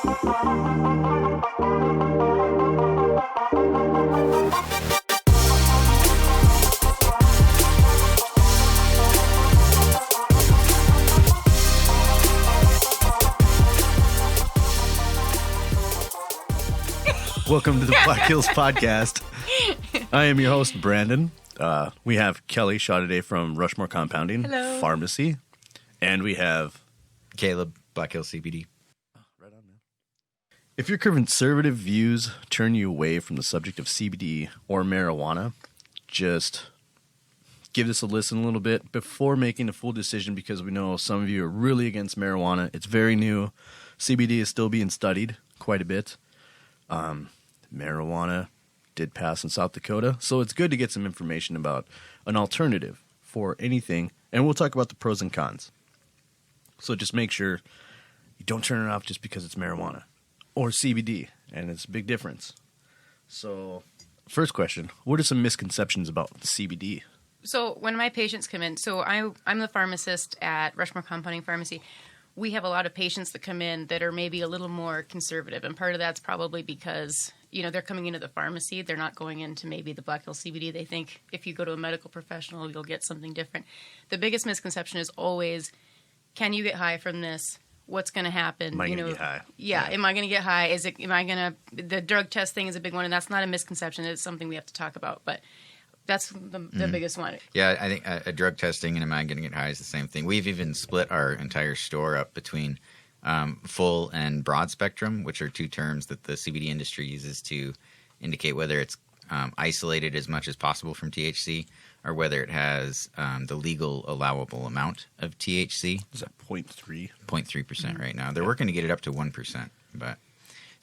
Welcome to the Black Hills Podcast. I am your host, Brandon. We have Kelli shot today from Rushmore Compounding Pharmacy. And we have Caleb, Black Hills CBD. Right on, man. If your conservative views turn you away from the subject of CBD or marijuana, just give this a listen a little bit before making a full decision, because we know some of you are really against marijuana. It's very new. CBD is still being studied quite a bit. Marijuana did pass in South Dakota, so it's good to get some information about an alternative for anything, and we'll talk about the pros and cons. So just make sure you don't turn it off just because it's marijuana or CBD, and it's a big difference. So first question, what are some misconceptions about CBD? So when my patients come in, so I'm the pharmacist at Rushmore Compounding Pharmacy. We have a lot of patients that come in that are maybe a little more conservative, and part of that's probably because, you know, they're coming into the pharmacy. They're not going into maybe the Black Hills CBD. They think if you go to a medical professional, you'll get something different. The biggest misconception is always, can you get high from this? What's going to happen? Am I going to get high? Yeah, am I going to get high? The drug test thing is a big one, and that's not a misconception. It's something we have to talk about, but that's the biggest one. Yeah, I think a drug testing and am I going to get high is the same thing. We've even split our entire store up between full and broad spectrum, which are two terms that the CBD industry uses to indicate whether it's isolated as much as possible from THC or whether it has the legal allowable amount of THC. Is that 0.3? 0.3% right now. They're working to get it up to 1%, but...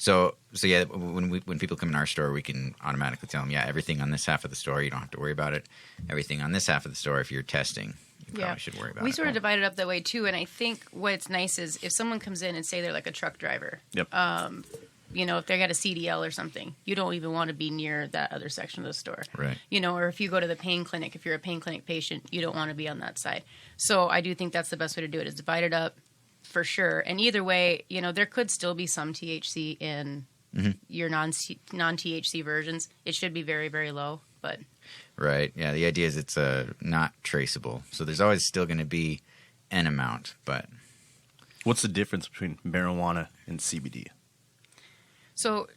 So yeah, when people come in our store, we can automatically tell them, yeah, everything on this half of the store, you don't have to worry about it. Everything on this half of the store, if you're testing, you probably should worry about it. We sort of divide it up that way too, and I think what's nice is if someone comes in and say they're like a truck driver, yep. You know, if they got a CDL or something, you don't even want to be near that other section of the store. Right. You know, or if you go to the pain clinic, if you're a pain clinic patient, you don't want to be on that side. So I do think that's the best way to do it, is divide it up. For sure. And either way, you know, there could still be some THC in your non-THC versions. It should be very, very low, but... Right. Yeah, the idea is it's not traceable. So there's always still going to be an amount, but... What's the difference between marijuana and CBD? So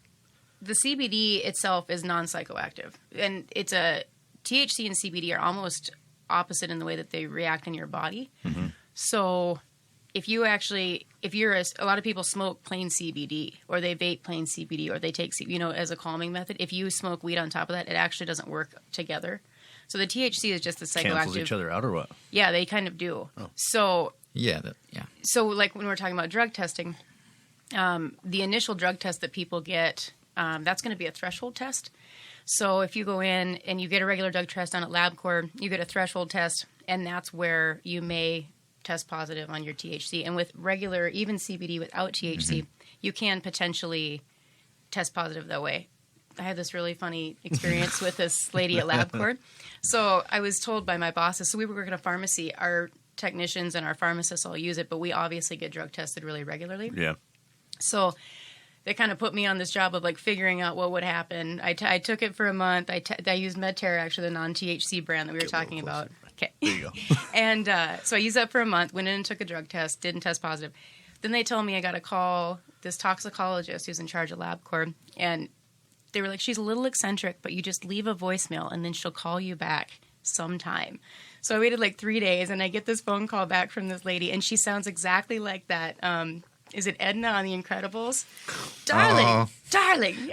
the CBD itself is non-psychoactive. And it's THC and CBD are almost opposite in the way that they react in your body. Mm-hmm. So... If a lot of people smoke plain CBD or they vape plain CBD or they take, as a calming method. If you smoke weed on top of that, it actually doesn't work together. So the THC is just the psychoactive. Cancels each other out or what? Yeah, they kind of do. Oh. So yeah. So like when we're talking about drug testing, the initial drug test that people get, that's going to be a threshold test. So if you go in and you get a regular drug test on at LabCorp, you get a threshold test, and that's where you may test positive on your THC. And with regular, even CBD without THC, you can potentially test positive that way. I had this really funny experience with this lady at LabCorp. So I was told by my bosses, so we were working at a pharmacy, our technicians and our pharmacists all use it, but we obviously get drug tested really regularly. Yeah. So they kind of put me on this job of like figuring out what would happen. I took it for a month. I used MedTerra, actually the non-THC brand that we were talking about. Okay. There you go. And so I used that for a month, went in and took a drug test, didn't test positive. Then they told me I got to call this toxicologist who's in charge of LabCorp, and they were like, she's a little eccentric, but you just leave a voicemail and then she'll call you back sometime. So I waited like 3 days, and I get this phone call back from this lady, and she sounds exactly like that. Is it Edna on The Incredibles? Darling.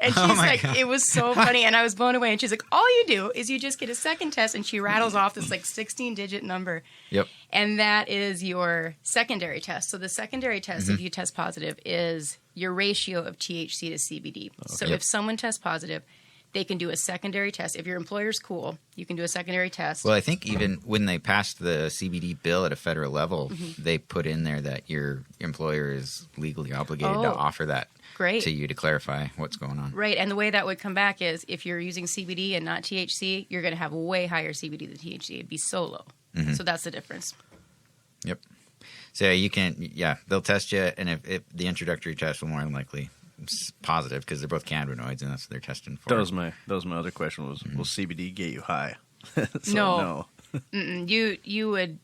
And she's like, God. It was so funny. And I was blown away. And she's like, all you do is you just get a second test. And she rattles off this like 16-digit number. Yep. And that is your secondary test. So the secondary test, if you test positive, is your ratio of THC to CBD. Okay. So if someone tests positive, they can do a secondary test. If your employer's cool, you can do a secondary test. Well, I think even when they passed the CBD bill at a federal level, they put in there that your employer is legally obligated to offer that to you to clarify what's going on. Right, and the way that would come back is if you're using CBD and not THC, you're going to have way higher CBD than THC. It'd be so low. So that's the difference. Yep. So they'll test you, and if the introductory test will more than likely it's positive because they're both cannabinoids, and that's what they're testing for. That was my other question was, will CBD get you high? So, no. You would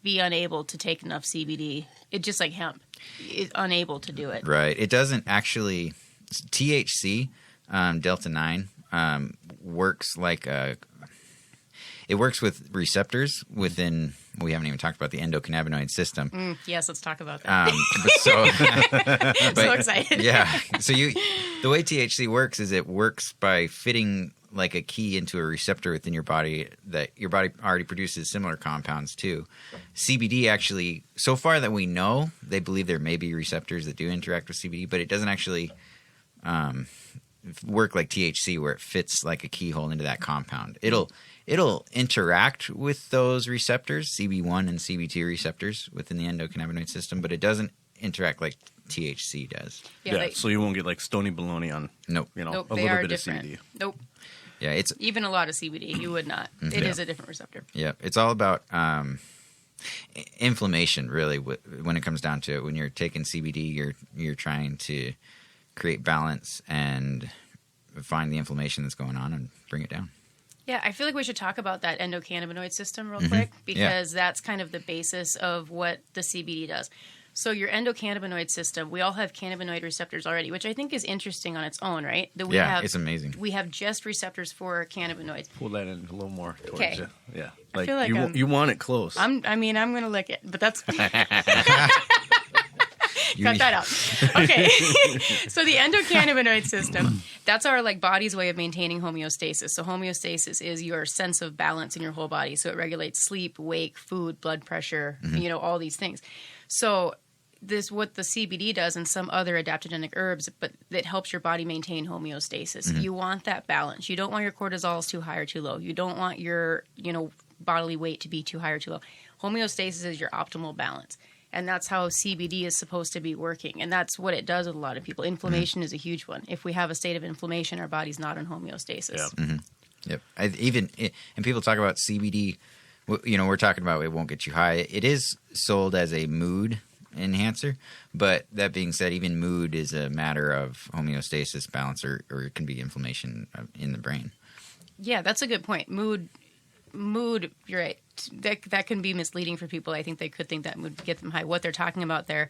be unable to take enough CBD. It's just like hemp. It's unable to do it. Right. It doesn't actually THC, Delta 9, works like it works with receptors within. We haven't even talked about the endocannabinoid system. Yes, let's talk about that. I'm so excited. Yeah. So the way THC works is it works by fitting like a key into a receptor within your body that your body already produces similar compounds to. CBD actually, so far that we know, they believe there may be receptors that do interact with CBD, but it doesn't actually work like THC where it fits like a keyhole into that compound. It'll interact with those receptors, CB1 and CB2 receptors within the endocannabinoid system, but it doesn't interact like THC does. Yeah, so you won't get like stony baloney on nope. a they little are bit different. of CBD. Nope. Yeah, it's even a lot of CBD, you would not. It is a different receptor. Yeah, it's all about inflammation, really. When it comes down to it, when you're taking CBD, you're trying to create balance and find the inflammation that's going on and bring it down. Yeah, I feel like we should talk about that endocannabinoid system real quick because that's kind of the basis of what the CBD does. So your endocannabinoid system, we all have cannabinoid receptors already, which I think is interesting on its own, right? That we have, it's amazing. We have just receptors for cannabinoids. Pull that in a little more towards Okay. you. Yeah, I feel like you want it close. I'm going to lick it, but that's... Cut that out. Okay. So the endocannabinoid system, that's our body's way of maintaining homeostasis. So homeostasis is your sense of balance in your whole body. So it regulates sleep, wake, food, blood pressure, all these things. So this what the CBD does and some other adaptogenic herbs, but it helps your body maintain homeostasis. You want that balance. You don't want your cortisols too high or too low. You don't want your, bodily weight to be too high or too low. Homeostasis is your optimal balance. And that's how CBD is supposed to be working. And that's what it does with a lot of people. Inflammation is a huge one. If we have a state of inflammation, our body's not in homeostasis. Yep. And people talk about CBD, we're talking about it won't get you high. It is sold as a mood enhancer. But that being said, even mood is a matter of homeostasis, balance, or it can be inflammation in the brain. Yeah, that's a good point. Mood, you're right. That can be misleading for people. I think they could think that would get them high. What they're talking about there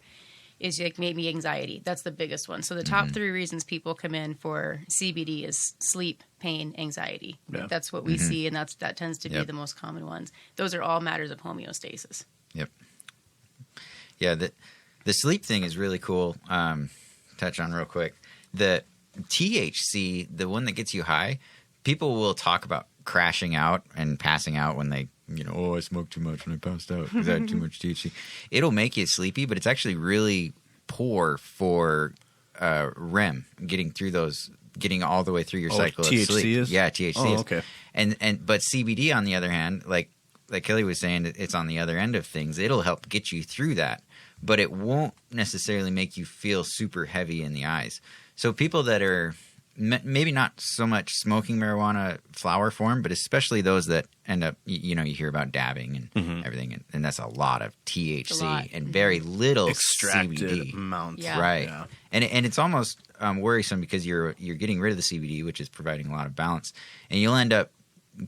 is maybe anxiety. That's the biggest one. So the top 3 reasons people come in for CBD is sleep, pain, anxiety. Yeah. That's what we see, and that tends to be the most common ones. Those are all matters of homeostasis. Yep. Yeah, the sleep thing is really cool. Touch on real quick. The THC, the one that gets you high, people will talk about crashing out and passing out when they, I smoked too much and I passed out because I had too much THC. It'll make you sleepy, but it's actually really poor for REM, getting all the way through your cycle of THC sleep. is? Yeah, THC Oh, is. okay. But CBD, on the other hand, like Kelli was saying, it's on the other end of things. It'll help get you through that, but it won't necessarily make you feel super heavy in the eyes. So people that are maybe not so much smoking marijuana flower form, but especially those that end up, you hear about dabbing and everything, and that's a lot of THC and very little extracted CBD amount. Yeah. Right. Yeah. And it's almost worrisome because you're getting rid of the CBD, which is providing a lot of balance, and you'll end up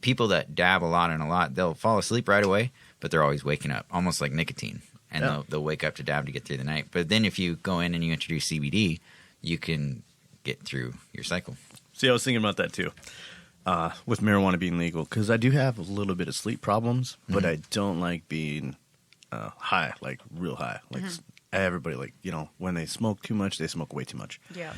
people that dab a lot, they'll fall asleep right away, but they're always waking up, almost like nicotine, and they'll wake up to dab to get through the night. But then if you go in and you introduce CBD, you can get through your cycle. See, I was thinking about that too, with marijuana being legal, because I do have a little bit of sleep problems, but I don't like being high, like real high. Like everybody, when they smoke too much, they smoke way too much. Yeah.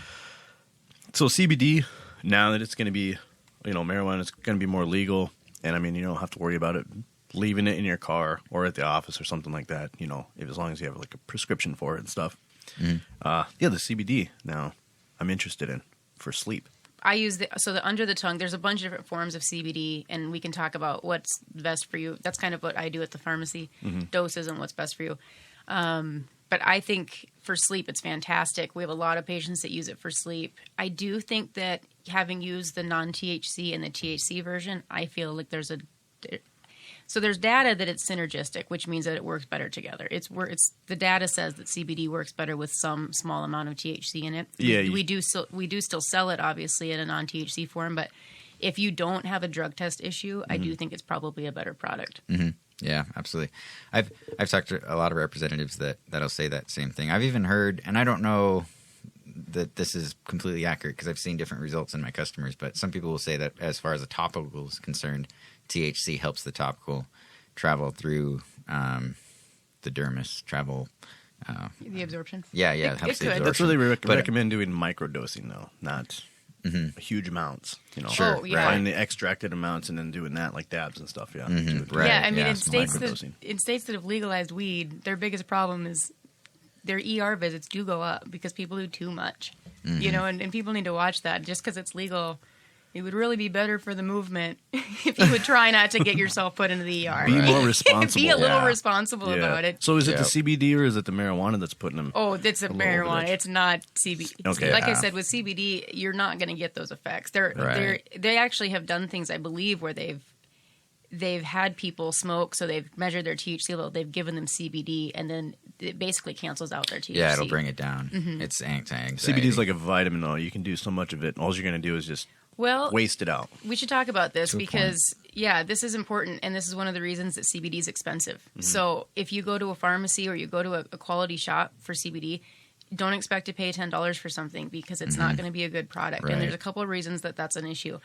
So CBD, now that it's going to be, marijuana is going to be more legal, and you don't have to worry about it leaving it in your car or at the office or something like that, as long as you have a prescription for it and stuff. The CBD now I'm interested in for sleep. I use the under the tongue. There's a bunch of different forms of CBD, and we can talk about what's best for you. That's kind of what I do at the pharmacy, doses and what's best for you. But I think for sleep, it's fantastic. We have a lot of patients that use it for sleep. I do think that having used the non-THC and the THC version, I feel like there's So there's data that it's synergistic, which means that it works better together. It's the data says that CBD works better with some small amount of THC in it. Yeah, we do still sell it obviously in a non-THC form, but if you don't have a drug test issue, I do think it's probably a better product. Mm-hmm. Yeah, absolutely. I've talked to a lot of representatives that'll say that same thing. I've even heard, and I don't know that this is completely accurate because I've seen different results in my customers, but some people will say that as far as a topical is concerned, THC helps the topical travel through the dermis, The absorption. Yeah, It helps the could. absorption. That's where they But- recommend doing microdosing, though, not huge amounts. Sure, Oh, yeah. Finding the extracted amounts and then doing that like dabs and stuff. Yeah, Right, Yeah, I mean, yeah, in small states that have legalized weed, their biggest problem is their ER visits do go up because people do too much. And people need to watch that. Just because it's legal, it would really be better for the movement if you would try not to get yourself put into the ER. Be more responsible. Be a little Yeah. responsible about it. So is it the Yep. CBD or is it the marijuana that's putting them? Oh, it's a little marijuana. bit. It's not CBD. Okay. Like I Yeah. said, with CBD, you're not going to get those effects. Right. They actually have done things, I believe, where they've had people smoke, so they've measured their THC level, they've given them CBD, and then it basically cancels out their THC. Yeah, it'll bring it down. It's anti-anxiety. CBD is like a vitamin, though. You can do so much of it. All you're going to do is just waste it out. We should talk about this To a because, this is important, and this is one of the reasons that CBD is expensive. So if you go to a pharmacy or you go to a quality shop for CBD, don't expect to pay $10 for something because it's not going to be a good product. Right. And there's a couple of reasons that that's an issue.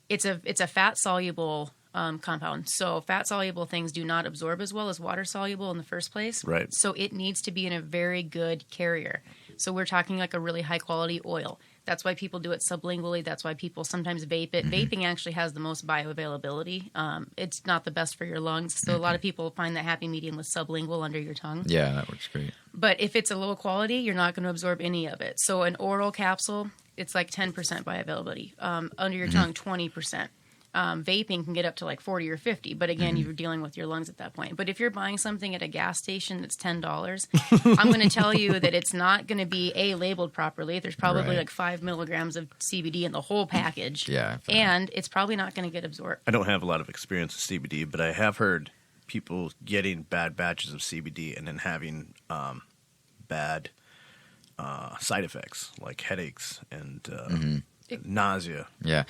It's a fat-soluble compound. So fat-soluble things do not absorb as well as water-soluble in the first place. Right. So it needs to be in a very good carrier. So we're talking like a really high-quality oil. That's why people do it sublingually. That's why people sometimes vape it. Vaping actually has the most bioavailability. It's not the best for your lungs. So a lot of people find that happy medium with sublingual under your tongue. Yeah, that works great. But if it's a low quality, you're not going to absorb any of it. So an oral capsule, it's like 10% bioavailability. Under your tongue, 20%. Vaping can get up to like 40 or 50, but again, you're dealing with your lungs at that point. But if you're buying something at a gas station that's $10, I'm going to tell you that it's not going to be labeled properly. There's probably Right. like 5 milligrams of CBD in the whole package. Yeah. And it's probably not going to get absorbed. I don't have a lot of experience with CBD, but I have heard people getting bad batches of CBD and then having bad side effects like headaches and nausea. Yeah.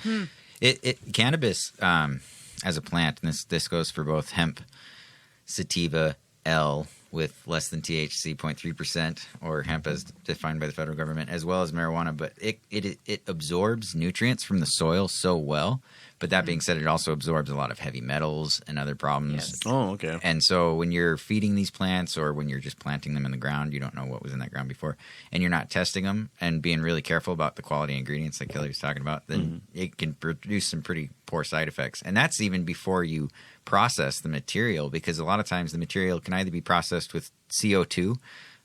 Cannabis as a plant, and this goes for both hemp, sativa, L with less than THC 0.3%, or hemp as defined by the federal government, as well as marijuana, but it absorbs nutrients from the soil so well. But that being said, it also absorbs a lot of heavy metals and other problems. Yes. Oh, okay. And so when you're feeding these plants or when you're just planting them in the ground, you don't know what was in that ground before, and you're not testing them and being really careful about the quality ingredients like Kelli was talking about, then it can produce some pretty poor side effects. And that's even before you process the material, because a lot of times the material can either be processed with CO2,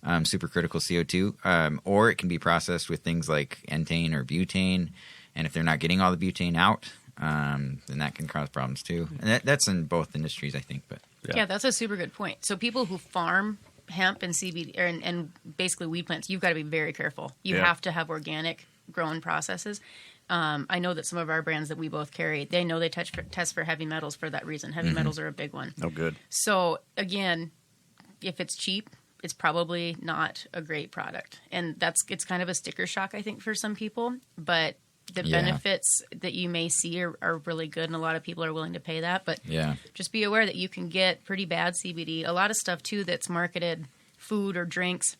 supercritical CO2, or it can be processed with things like entane or butane. And if they're not getting all the butane out, then that can cause problems too. And that's in both industries, I think. But Yeah, that's a super good point. So people who farm hemp and CBD and basically weed plants, you've got to be very careful. You have to have organic growing processes. I know that some of our brands that we both carry, they know they test for heavy metals for that reason. Heavy metals are a big one. Oh, good. So again, if it's cheap, it's probably not a great product. And it's kind of a sticker shock, I think, for some people. But the benefits that you may see are really good, and a lot of people are willing to pay that. But just be aware that you can get pretty bad CBD. A lot of stuff, too, that's marketed, food or drinks,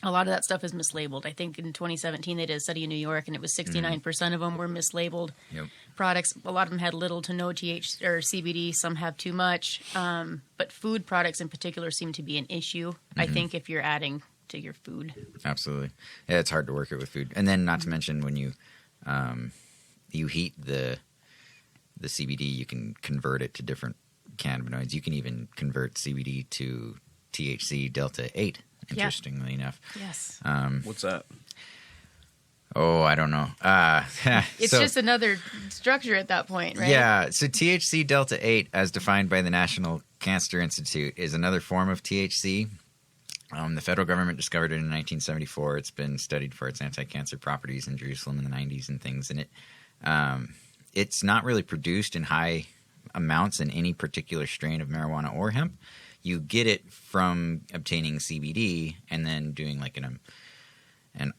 a lot of that stuff is mislabeled. I think in 2017 they did a study in New York, and it was 69% of them were mislabeled products. A lot of them had little to no THC or CBD. Some have too much. But food products in particular seem to be an issue, I think, if you're adding to your food. Absolutely. Yeah, it's hard to work it with food. And then not to mention when you heat the CBD, you can convert it to different cannabinoids. You can even convert CBD to THC Delta 8, interestingly enough. Yes. What's that? Oh, I don't know. It's just another structure at that point, right? Yeah. So THC Delta 8, as defined by the National Cancer Institute, is another form of THC. The federal government discovered it in 1974. It's been studied for its anti-cancer properties in Jerusalem in the 90s and things. And it's not really produced in high amounts in any particular strain of marijuana or hemp. You get it from obtaining CBD and then doing like not an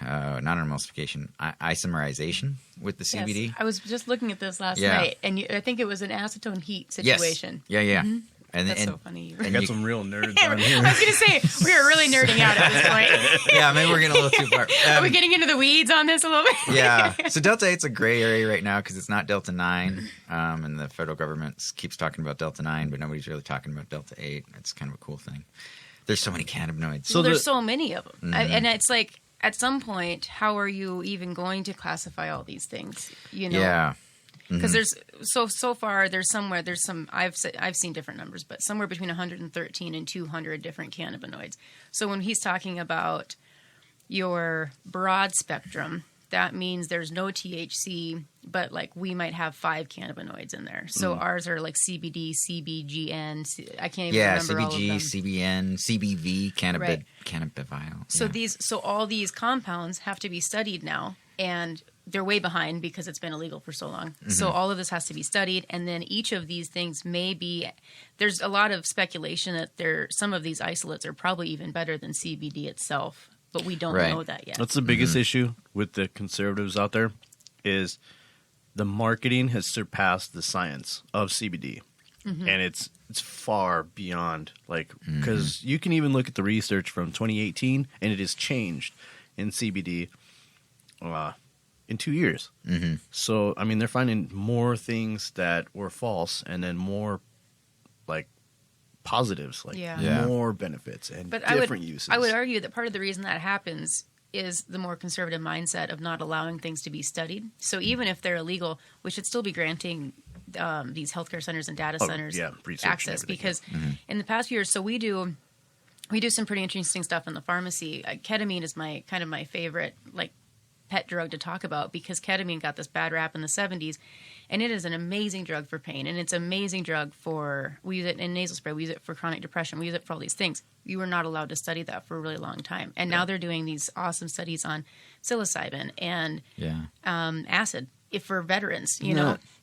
emulsification, isomerization with the CBD. Yes. I was just looking at this last Yeah. night, and I think it was an acetone heat situation. Yes. Yeah. Mm-hmm. And That's so funny. I got some real nerds on I here. was going to say, we are really nerding out at this point. Yeah, maybe we're getting a little too far. Are we getting into the weeds on this a little bit? Yeah. So Delta 8's a gray area right now because it's not Delta 9. And the federal government keeps talking about Delta 9, but nobody's really talking about Delta 8. It's kind of a cool thing. There's so many cannabinoids. So there's so many of them. And it's like, at some point, how are you even going to classify all these things? You know? Yeah. Because there's so far there's some I've seen different numbers, but somewhere between 113 and 200 different cannabinoids. So when he's talking about your broad spectrum, that means there's no THC, but like we might have 5 cannabinoids in there. So ours are like CBD, CBGN. I can't even remember all of them. CBG, CBN, CBV, cannabidiol. So all these compounds have to be studied now, and they're way behind because it's been illegal for so long. Mm-hmm. So all of this has to be studied, and then each of these things may be. There's a lot of speculation that some of these isolates are probably even better than CBD itself, but we don't know that yet. That's the biggest issue with the conservatives out there, is the marketing has surpassed the science of CBD, and it's far beyond because you can even look at the research from 2018, and it has changed in CBD. In 2 years. Mm-hmm. So, I mean, they're finding more things that were false and then more, positives, more benefits and different uses. I would argue that part of the reason that happens is the more conservative mindset of not allowing things to be studied. So even if they're illegal, we should still be granting these healthcare centers and data centers access. Because in the past few years, so we do some pretty interesting stuff in the pharmacy. Ketamine is my favorite, pet drug to talk about, because ketamine got this bad rap in the 70s, and it is an amazing drug for pain, and it's an amazing drug we use it in nasal spray, we use it for chronic depression, we use it for all these things. You were not allowed to study that for a really long time, and now they're doing these awesome studies on psilocybin and acid for veterans.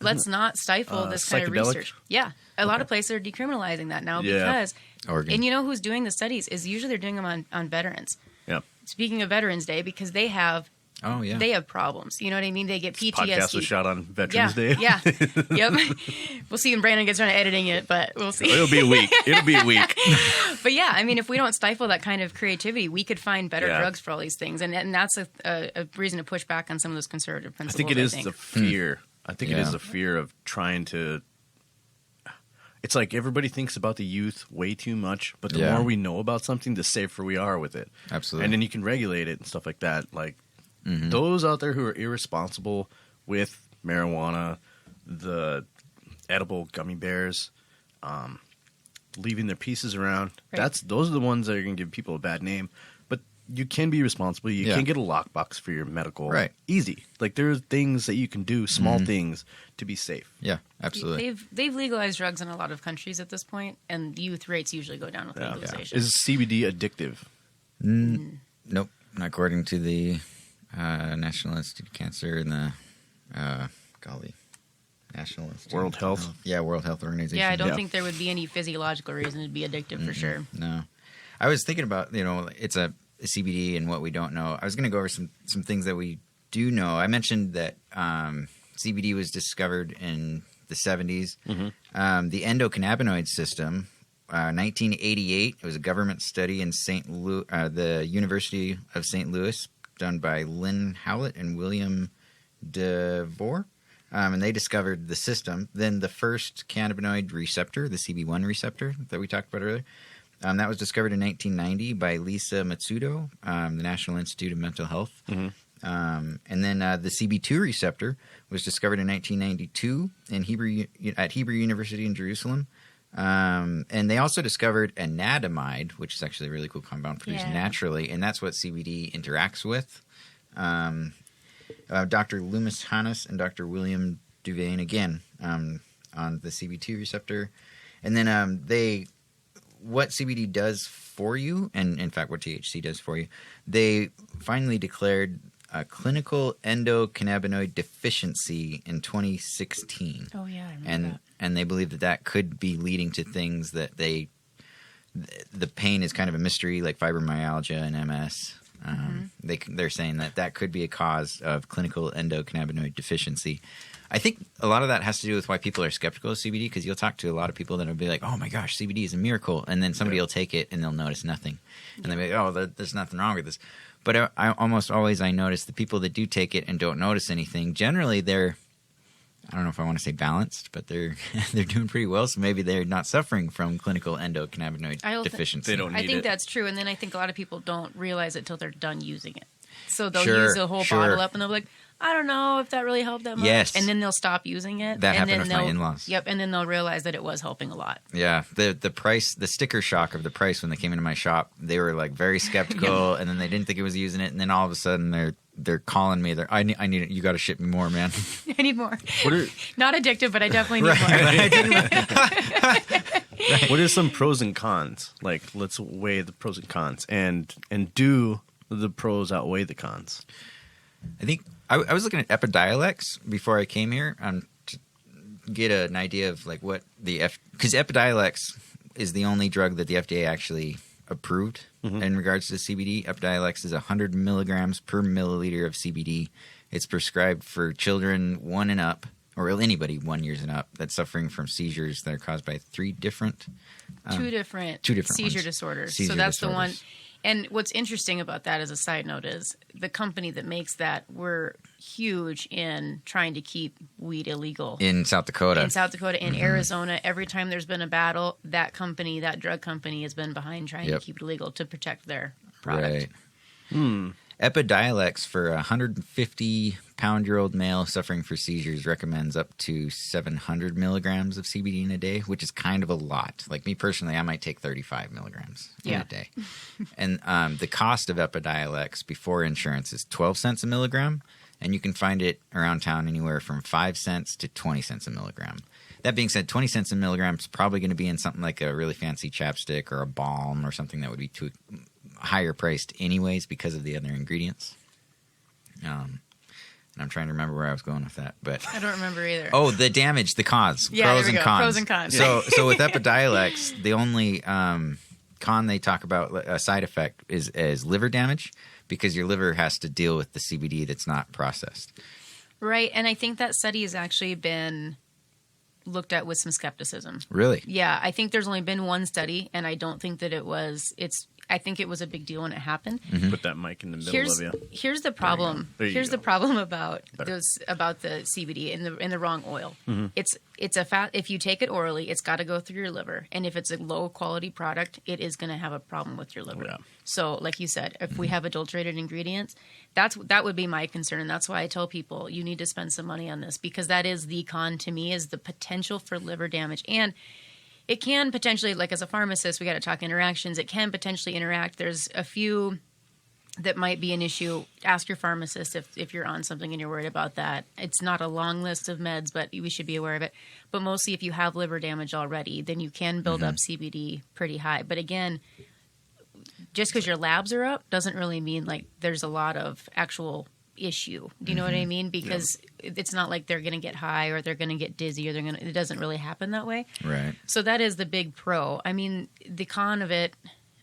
Let's not stifle this kind of research. Yeah, a lot of places are decriminalizing that now because Oregon. And you know who's doing the studies is usually they're doing them on veterans. Yeah. Speaking of Veterans Day, because they have they have problems. You know what I mean? They get PTSD. This podcast was shot on Veterans Day. Yeah. Yep. We'll see when Brandon gets around to editing it, but we'll see. It'll be a week. But yeah, I mean, if we don't stifle that kind of creativity, we could find better drugs for all these things. And that's a reason to push back on some of those conservative principles. I think it is the fear. I think it is the fear of trying to. It's like everybody thinks about the youth way too much, but the more we know about something, the safer we are with it. Absolutely. And then you can regulate it and stuff like that. Those out there who are irresponsible with marijuana, the edible gummy bears, leaving their pieces around, those are the ones that are going to give people a bad name. But you can be responsible. You can get a lockbox for your medical. Right. Easy. There are things that you can do, small things, to be safe. Yeah, absolutely. They've legalized drugs in a lot of countries at this point, and youth rates usually go down with legalization. Is CBD addictive? Nope. Not according to the National Institute of Cancer and the National Institute World Health? Yeah, World Health Organization. Yeah, I don't think there would be any physiological reason to be addictive for sure. No. I was thinking about, it's a CBD and what we don't know. I was going to go over some things that we do know. I mentioned that CBD was discovered in the 70s. The endocannabinoid system, 1988, it was a government study in the University of St. Louis, done by Lynn Howlett and William DeVore. And they discovered the system. Then the first cannabinoid receptor, the CB1 receptor that we talked about earlier, that was discovered in 1990 by Lisa Matsudo, the National Institute of Mental Health. And then the CB2 receptor was discovered in 1992 at Hebrew University in Jerusalem. And they also discovered anandamide, which is actually a really cool compound produced naturally, and that's what CBD interacts with. Dr. Loomis Hannes and Dr. William Duvane, again, on the CB2 receptor. And then what CBD does for you, and in fact what THC does for you, they finally declared a clinical endocannabinoid deficiency in 2016. Oh, yeah, I remember that. And they believe that could be leading to things that the pain is kind of a mystery, like fibromyalgia and MS. They're saying that could be a cause of clinical endocannabinoid deficiency. I think a lot of that has to do with why people are skeptical of CBD, because you'll talk to a lot of people that will be like, oh my gosh, CBD is a miracle. And then somebody will take it and they'll notice nothing. And they'll be like, oh, there's nothing wrong with this. But I almost always notice the people that do take it and don't notice anything, generally they're, I don't know if I want to say balanced, but they're doing pretty well. So maybe they're not suffering from clinical endocannabinoid deficiency. They don't need I think it. that's true. And then I think a lot of people don't realize it till they're done using it. So they'll Sure, use the whole sure. bottle up and they'll be like, I don't know if that really helped that much. Yes. And then they'll stop using it. That and happened then with my they'll- in-laws. Yep. And then they'll realize that it was helping a lot. Yeah, the price, the sticker shock of the price when they came into my shop, they were like very skeptical, and then they didn't think it was using it, and then all of a sudden they're calling me. I need it. You got to ship me more, man. I need more. What are Not addictive, but I definitely need more. what are some pros and cons? Like, let's weigh the pros and cons, and do the pros outweigh the cons? I think I was looking at Epidiolex before I came here to get an idea of like what because Epidiolex is the only drug that the FDA actually approved in regards to CBD. Epidiolex is 100 milligrams per milliliter of CBD. It's prescribed for children 1 and up, or anybody 1 year and up that's suffering from seizures that are caused by two different seizure ones. disorders. Seizure So that's disorders. the one. And what's interesting about that as a side note is the company that makes that, we're huge in trying to keep weed illegal. In South Dakota. In South Dakota, in Arizona, every time there's been a battle, that drug company has been behind trying to keep it illegal to protect their product. Right. Epidiolex for a 150-pound-year-old male suffering for seizures recommends up to 700 milligrams of CBD in a day, which is kind of a lot. Like me personally, I might take 35 milligrams in a day. And the cost of Epidiolex before insurance is 12 cents a milligram, and you can find it around town anywhere from 5 cents to 20 cents a milligram. That being said, 20 cents a milligram is probably going to be in something like a really fancy chapstick or a balm or something that would be too higher priced anyways because of the other ingredients. And I'm trying to remember where I was going with that, but I don't remember either. oh, the damage, the cons, Yeah, pros there we and go. cons. Pros and cons. So with Epidiolex, the only con they talk about, a side effect, is liver damage because your liver has to deal with the CBD that's not processed. Right, and I think that study has actually been looked at with some skepticism. Really? Yeah, I think there's only been one study, and I don't think that I think it was a big deal when it happened. Put that mic in the middle of you. Here's the problem. There you Here's go. the problem about Better. about the CBD in the wrong oil. It's a fat. If you take it orally, it's got to go through your liver, and if it's a low quality product, it is going to have a problem with your liver. Yeah. So, like you said, if we have adulterated ingredients, that would be my concern, and that's why I tell people you need to spend some money on this, because that is the con to me, is the potential for liver damage. And it can potentially, like as a pharmacist, we got to talk interactions. It can potentially interact. There's a few that might be an issue. Ask your pharmacist if you're on something and you're worried about that. It's not a long list of meds, but we should be aware of it. But mostly if you have liver damage already, then you can build up CBD pretty high. But again, just because your labs are up doesn't really mean like there's a lot of actual issue. Do you know what I mean? Because it's not like they're going to get high or they're going to get dizzy or it doesn't really happen that way. Right. So that is the big pro. I mean, the con of it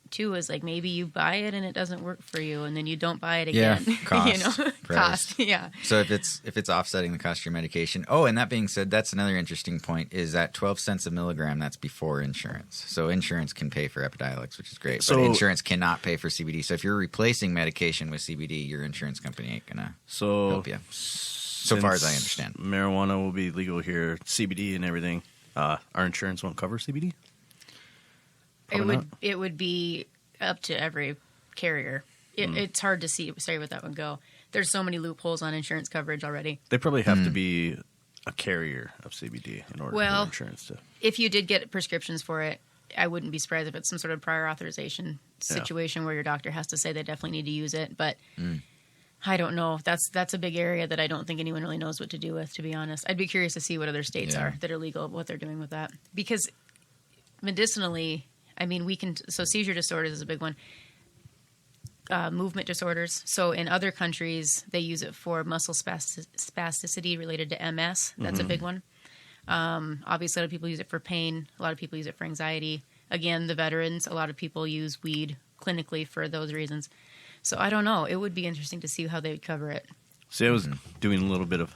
too is like maybe you buy it and it doesn't work for you, and then you don't buy it again. Yeah, cost, you know, price. cost. Yeah. So if it's offsetting the cost of your medication. Oh, and that being said, that's another interesting point, is that 12 cents a milligram, that's before insurance. So insurance can pay for Epidiolex, which is great, but insurance cannot pay for CBD. So if you're replacing medication with CBD, your insurance company ain't gonna help you. So far as I understand. Marijuana will be legal here, CBD and everything. Our insurance won't cover CBD? It would be up to every carrier. It's hard to see where that would go. There's so many loopholes on insurance coverage already. They probably have to be a carrier of CBD in order for insurance to. If you did get prescriptions for it, I wouldn't be surprised if it's some sort of prior authorization situation where your doctor has to say they definitely need to use it. But I don't know. That's a big area that I don't think anyone really knows what to do with, to be honest. I'd be curious to see what other states are that are legal, what they're doing with that. Because medicinally, I mean, so seizure disorders is a big one. movement disorders. So in other countries, they use it for muscle spasticity related to MS. That's a big one. Obviously, a lot of people use it for pain. A lot of people use it for anxiety. Again, the veterans, a lot of people use weed clinically for those reasons. So I don't know. It would be interesting to see how they would cover it. See, I was doing a little bit of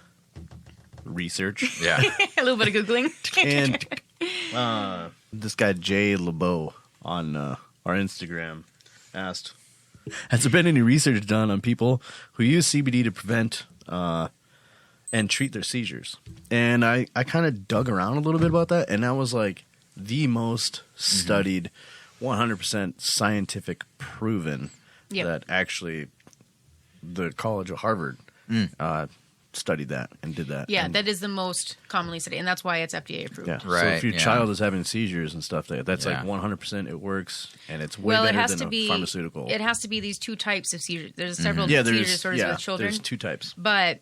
research. Yeah. A little bit of Googling. And this guy, Jay LeBeau, on our Instagram asked, has there been any research done on people who use CBD to prevent and treat their seizures? And I kind of dug around a little bit about that, and that was like the most studied, 100% scientific proven that actually the College of Harvard studied that and did that. Yeah, and, that is the most commonly studied, and that's why it's FDA approved. yeah. Right, So if your yeah. child is having seizures and stuff, that's Yeah. like 100% it works, and it's way Well, it better has than to a be pharmaceutical. It has to be these two types of seizures. There's several yeah, seizure there's disorders with children, there's two types. but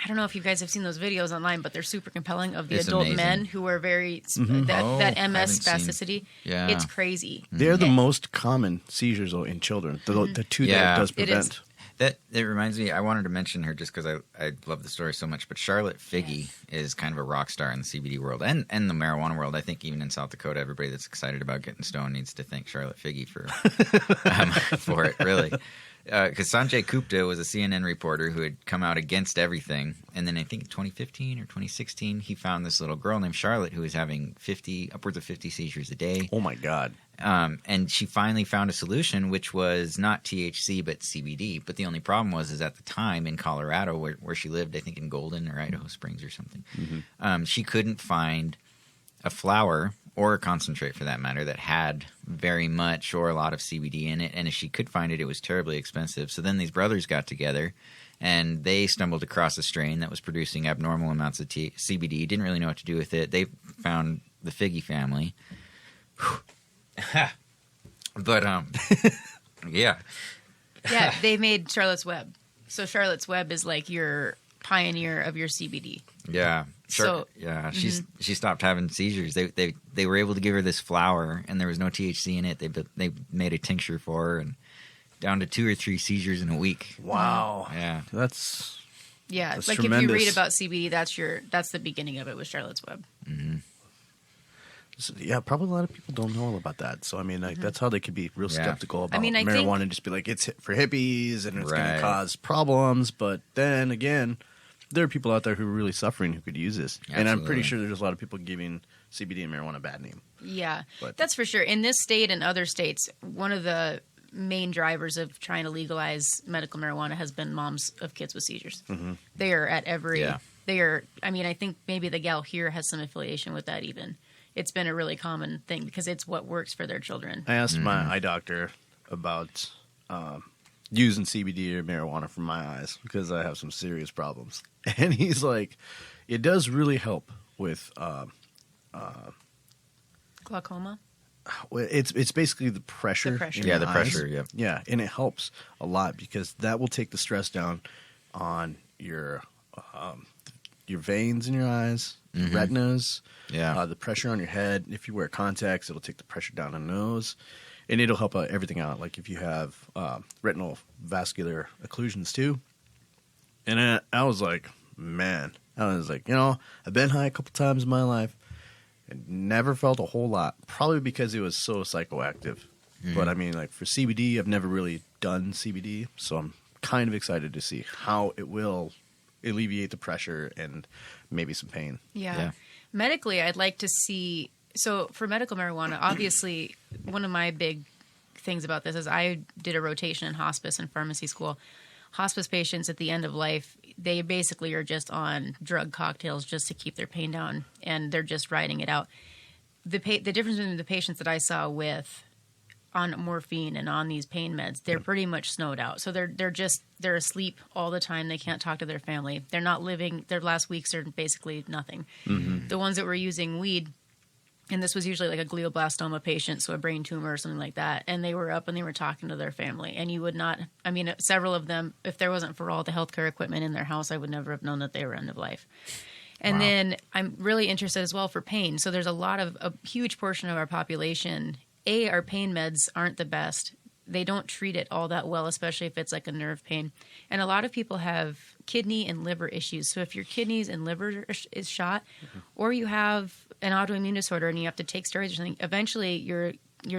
I don't know if you guys have seen those videos online, but they're super compelling of the It's adult amazing. men who are very that Oh, MS I haven't seen- spasticity. Yeah. It's crazy. They're the most common seizures though in children. The two that Yeah. it does It is. prevent. It reminds me, I wanted to mention her just because I love the story so much, but Charlotte Figge is kind of a rock star in the CBD world and the marijuana world. I think even in South Dakota, everybody that's excited about getting stoned needs to thank Charlotte Figge for it, really. Because Sanjay Gupta was a CNN reporter who had come out against everything. And then I think in 2015 or 2016, he found this little girl named Charlotte who was having upwards of 50 seizures a day. Oh my God. And she finally found a solution, which was not THC, but CBD. But the only problem is at the time in Colorado, where she lived, I think in Golden or Idaho Springs or something, she couldn't find a flower or a concentrate, for that matter, that had very much or a lot of CBD in it. And if she could find it, it was terribly expensive. So then these brothers got together, and they stumbled across a strain that was producing abnormal amounts of CBD. Didn't really know what to do with it. They found the Figge family. But yeah, Yeah, they made Charlotte's Web. So Charlotte's Web is like your pioneer of your CBD. yeah, So- yeah. She stopped having seizures. They were able to give her this flower, and there was no THC in it. They made a tincture for her, and down to 2 or 3 seizures in a week. Wow. Yeah, That's Yeah, That's like if you tremendous. read about CBD, that's the beginning of it with Charlotte's Web. yeah. Probably a lot of people don't know about that. So I mean, like that's how they could be real Yeah. skeptical about mean, I marijuana think- and just be like it's for hippies and it's going Right. to cause problems. But then again, there are people out there who are really suffering who could use this, and I'm pretty Absolutely. sure there's a lot of people giving CBD and marijuana a bad name. Yeah, But- that's for sure. In this state and other states, one of the main drivers of trying to legalize medical marijuana has been moms of kids with seizures. They are at every. Yeah. They are. I mean, I think maybe the gal here has some affiliation with that. Even it's been a really common thing because it's what works for their children. I asked my eye doctor about using CBD or marijuana for my eyes because I have some serious problems, and he's like, "It does really help with." Glaucoma. Well, it's basically the pressure. The pressure. in Yeah, your the eyes. pressure, yep. Yeah, and it helps a lot because that will take the stress down on your veins in your eyes, your retinas. Yeah. The pressure on your head. If you wear contacts, it'll take the pressure down on nose, and it'll help out everything out. Like if you have retinal vascular occlusions too. And I was like, man, I've been high a couple times in my life. And never felt a whole lot, probably because it was so psychoactive. But I mean, like for CBD, I've never really done CBD, so I'm kind of excited to see how it will alleviate the pressure and maybe some pain. Yeah. Medically, I'd like to see. So for medical marijuana, obviously, one of my big things about this is I did a rotation in hospice and pharmacy school. Hospice patients at the end of life, they basically are just on drug cocktails just to keep their pain down, and they're just riding it out. The difference between the patients that I saw with on morphine and on these pain meds, they're pretty much snowed out. So they're asleep all the time. They can't talk to their family. They're not living. Their last weeks are basically nothing. The ones that were using weed, and this was usually like a glioblastoma patient, so a brain tumor or something like that, and they were up and they were talking to their family. And you would not, I mean, several of them, if there wasn't for all the healthcare equipment in their house, I would never have known that they were end of life. And then I'm really interested as well for pain. So there's a huge portion of our population, our pain meds aren't the best. they don't treat it all that well, especially if it's like a nerve pain. And a lot of people have kidney and liver issues. So if your kidneys and liver is shot, or you have an autoimmune disorder and you have to take steroids or something, eventually your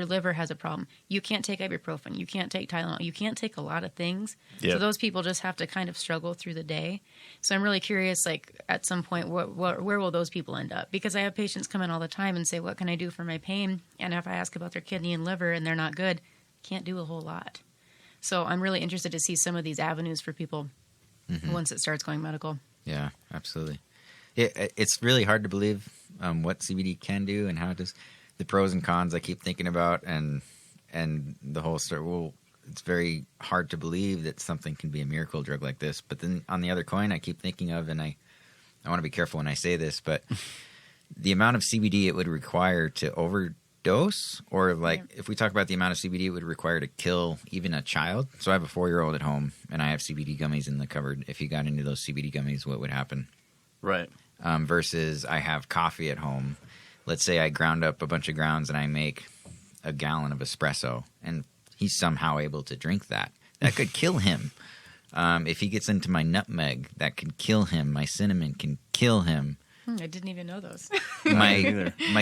liver has a problem. You can't take ibuprofen. You can't take Tylenol. You can't take a lot of things. Yep. So those people just have to kind of struggle through the day. So I'm really curious, like at some point, where will those people end up? Because I have patients come in all the time and say, what can I do for my pain? And if I ask about their kidney and liver and they're not good, can't do a whole lot. So I'm really interested to see some of these avenues for people once it starts going medical. Yeah, absolutely. It's really hard to believe what CBD can do and how it does. The pros and cons I keep thinking about, and the whole story. Well, it's very hard to believe that something can be a miracle drug like this. But then on the other coin, I keep thinking of, and I want to be careful when I say this, but the amount of CBD it would require to overdose, or like if we talk about the amount of CBD it would require to kill even a child. So I have a 4-year-old at home, and I have CBD gummies in the cupboard. If you got into those CBD gummies, what would happen? Right. Versus I have coffee at home. Let's say I ground up a bunch of grounds and I make a gallon of espresso, and he's somehow able to drink that. That could kill him. If he gets into my nutmeg, that could kill him. My cinnamon can kill him. I didn't even know those. My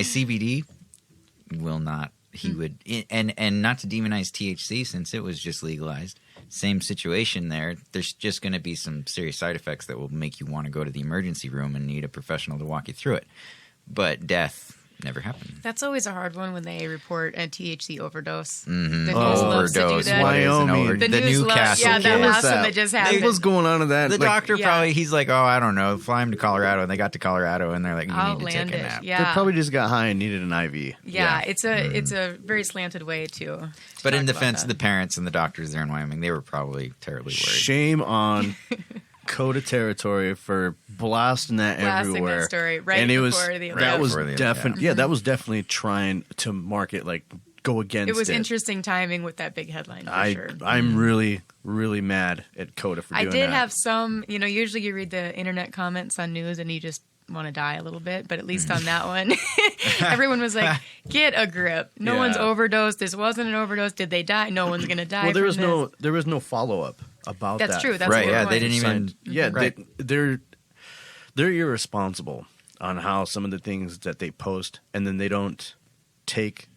CBD will not. He would, and not to demonize THC since it was just legalized. Same situation there. There's just going to be some serious side effects that will make you want to go to the emergency room and need a professional to walk you through it. But death never happened. That's always a hard one when they report a THC overdose. Mm-hmm. The news loves to do Overdose. that. Wyoming. The news loves, Newcastle. yeah, that What was last one that? that just happened. What's going on in that? The Like, doctor yeah. probably, he's like, oh, I don't know, fly him to Colorado. And they got to Colorado and they're like, you need to take a Outlandish. nap. They Yeah. probably just got high and needed an IV. Yeah, it's a very slanted way to But talk in about defense of that. the parents and the doctors there in Wyoming, they were probably terribly worried. Shame on Coda territory for blasting that Blasting that everywhere. story right and it was before the that Olympics. was Before the- definitely that was definitely trying to market, like, go against It was it. interesting timing with that big headline for sure. I'm really mad at Coda for I doing did that. have some, usually you read the internet comments on news and you just want to die a little bit, but at least on that one, everyone was like, get a grip. No Yeah. one's overdosed. This wasn't an overdose. Did they die? No one's going to die. Well, there from was no follow up about that. That's true. That's Right, what yeah, it they was. didn't even... Yeah, Right. they're irresponsible on how some of the things that they post, and then they don't take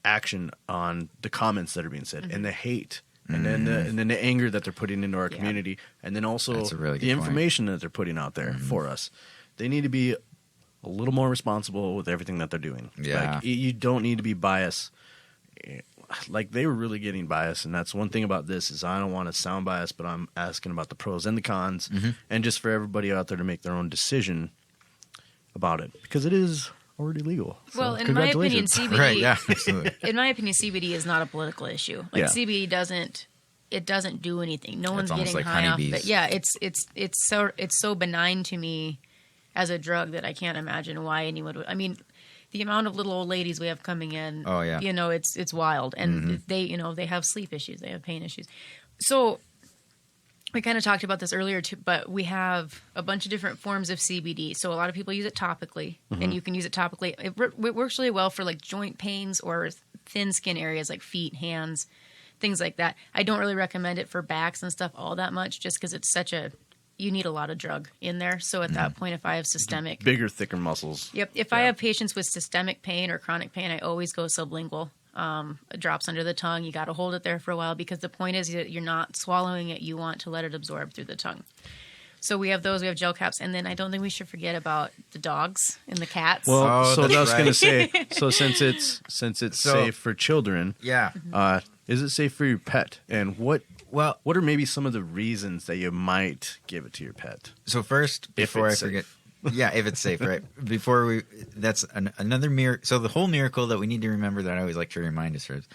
action on the comments that are being said and the hate. And then the anger that they're putting into our Yeah. community, and then also That's a really the good point. information that they're putting out there for us. They need to be a little more responsible with everything that they're doing. Yeah. Like, you don't need to be biased. Like, they were really getting biased, and that's one thing about this is I don't want to sound biased, but I'm asking about the pros and the cons, and just for everybody out there to make their own decision about it, because it is already legal. So, Well, in my opinion, congratulations. CBD. Right, yeah, absolutely. In my opinion, CBD is not a political issue. Like Yeah. CBD doesn't do anything. No one's almost getting like high off honeybees. it. Yeah, it's so benign to me as a drug that I can't imagine why anyone would. I mean, the amount of little old ladies we have coming in. Oh, yeah. It's wild, and they have sleep issues, they have pain issues. So we kind of talked about this earlier too, but we have a bunch of different forms of CBD. So a lot of people use it topically, and you can use it topically. It works really well for like joint pains or thin skin areas like feet, hands, things like that. I don't really recommend it for backs and stuff all that much, just because it's you need a lot of drug in there. So at that point, if I have systemic, Bigger, thicker muscles. yep, if I have patients with systemic pain or chronic pain, I always go sublingual. It drops under the tongue. You got to hold it there for a while, because the point is that you're not swallowing it. You want to let it absorb through the tongue. So we have those. We have gel caps, and then I don't think we should forget about the dogs and the cats. Well, Oh, so that's I was going to right. say, so since it's So- safe for children, Yeah. is it safe for your pet? And what Well, are maybe some of the reasons that you might give it to your pet? so first, If before I it's forget, yeah, if it's safe, right? That's another miracle. So the whole miracle that we need to remember that I always like to remind us is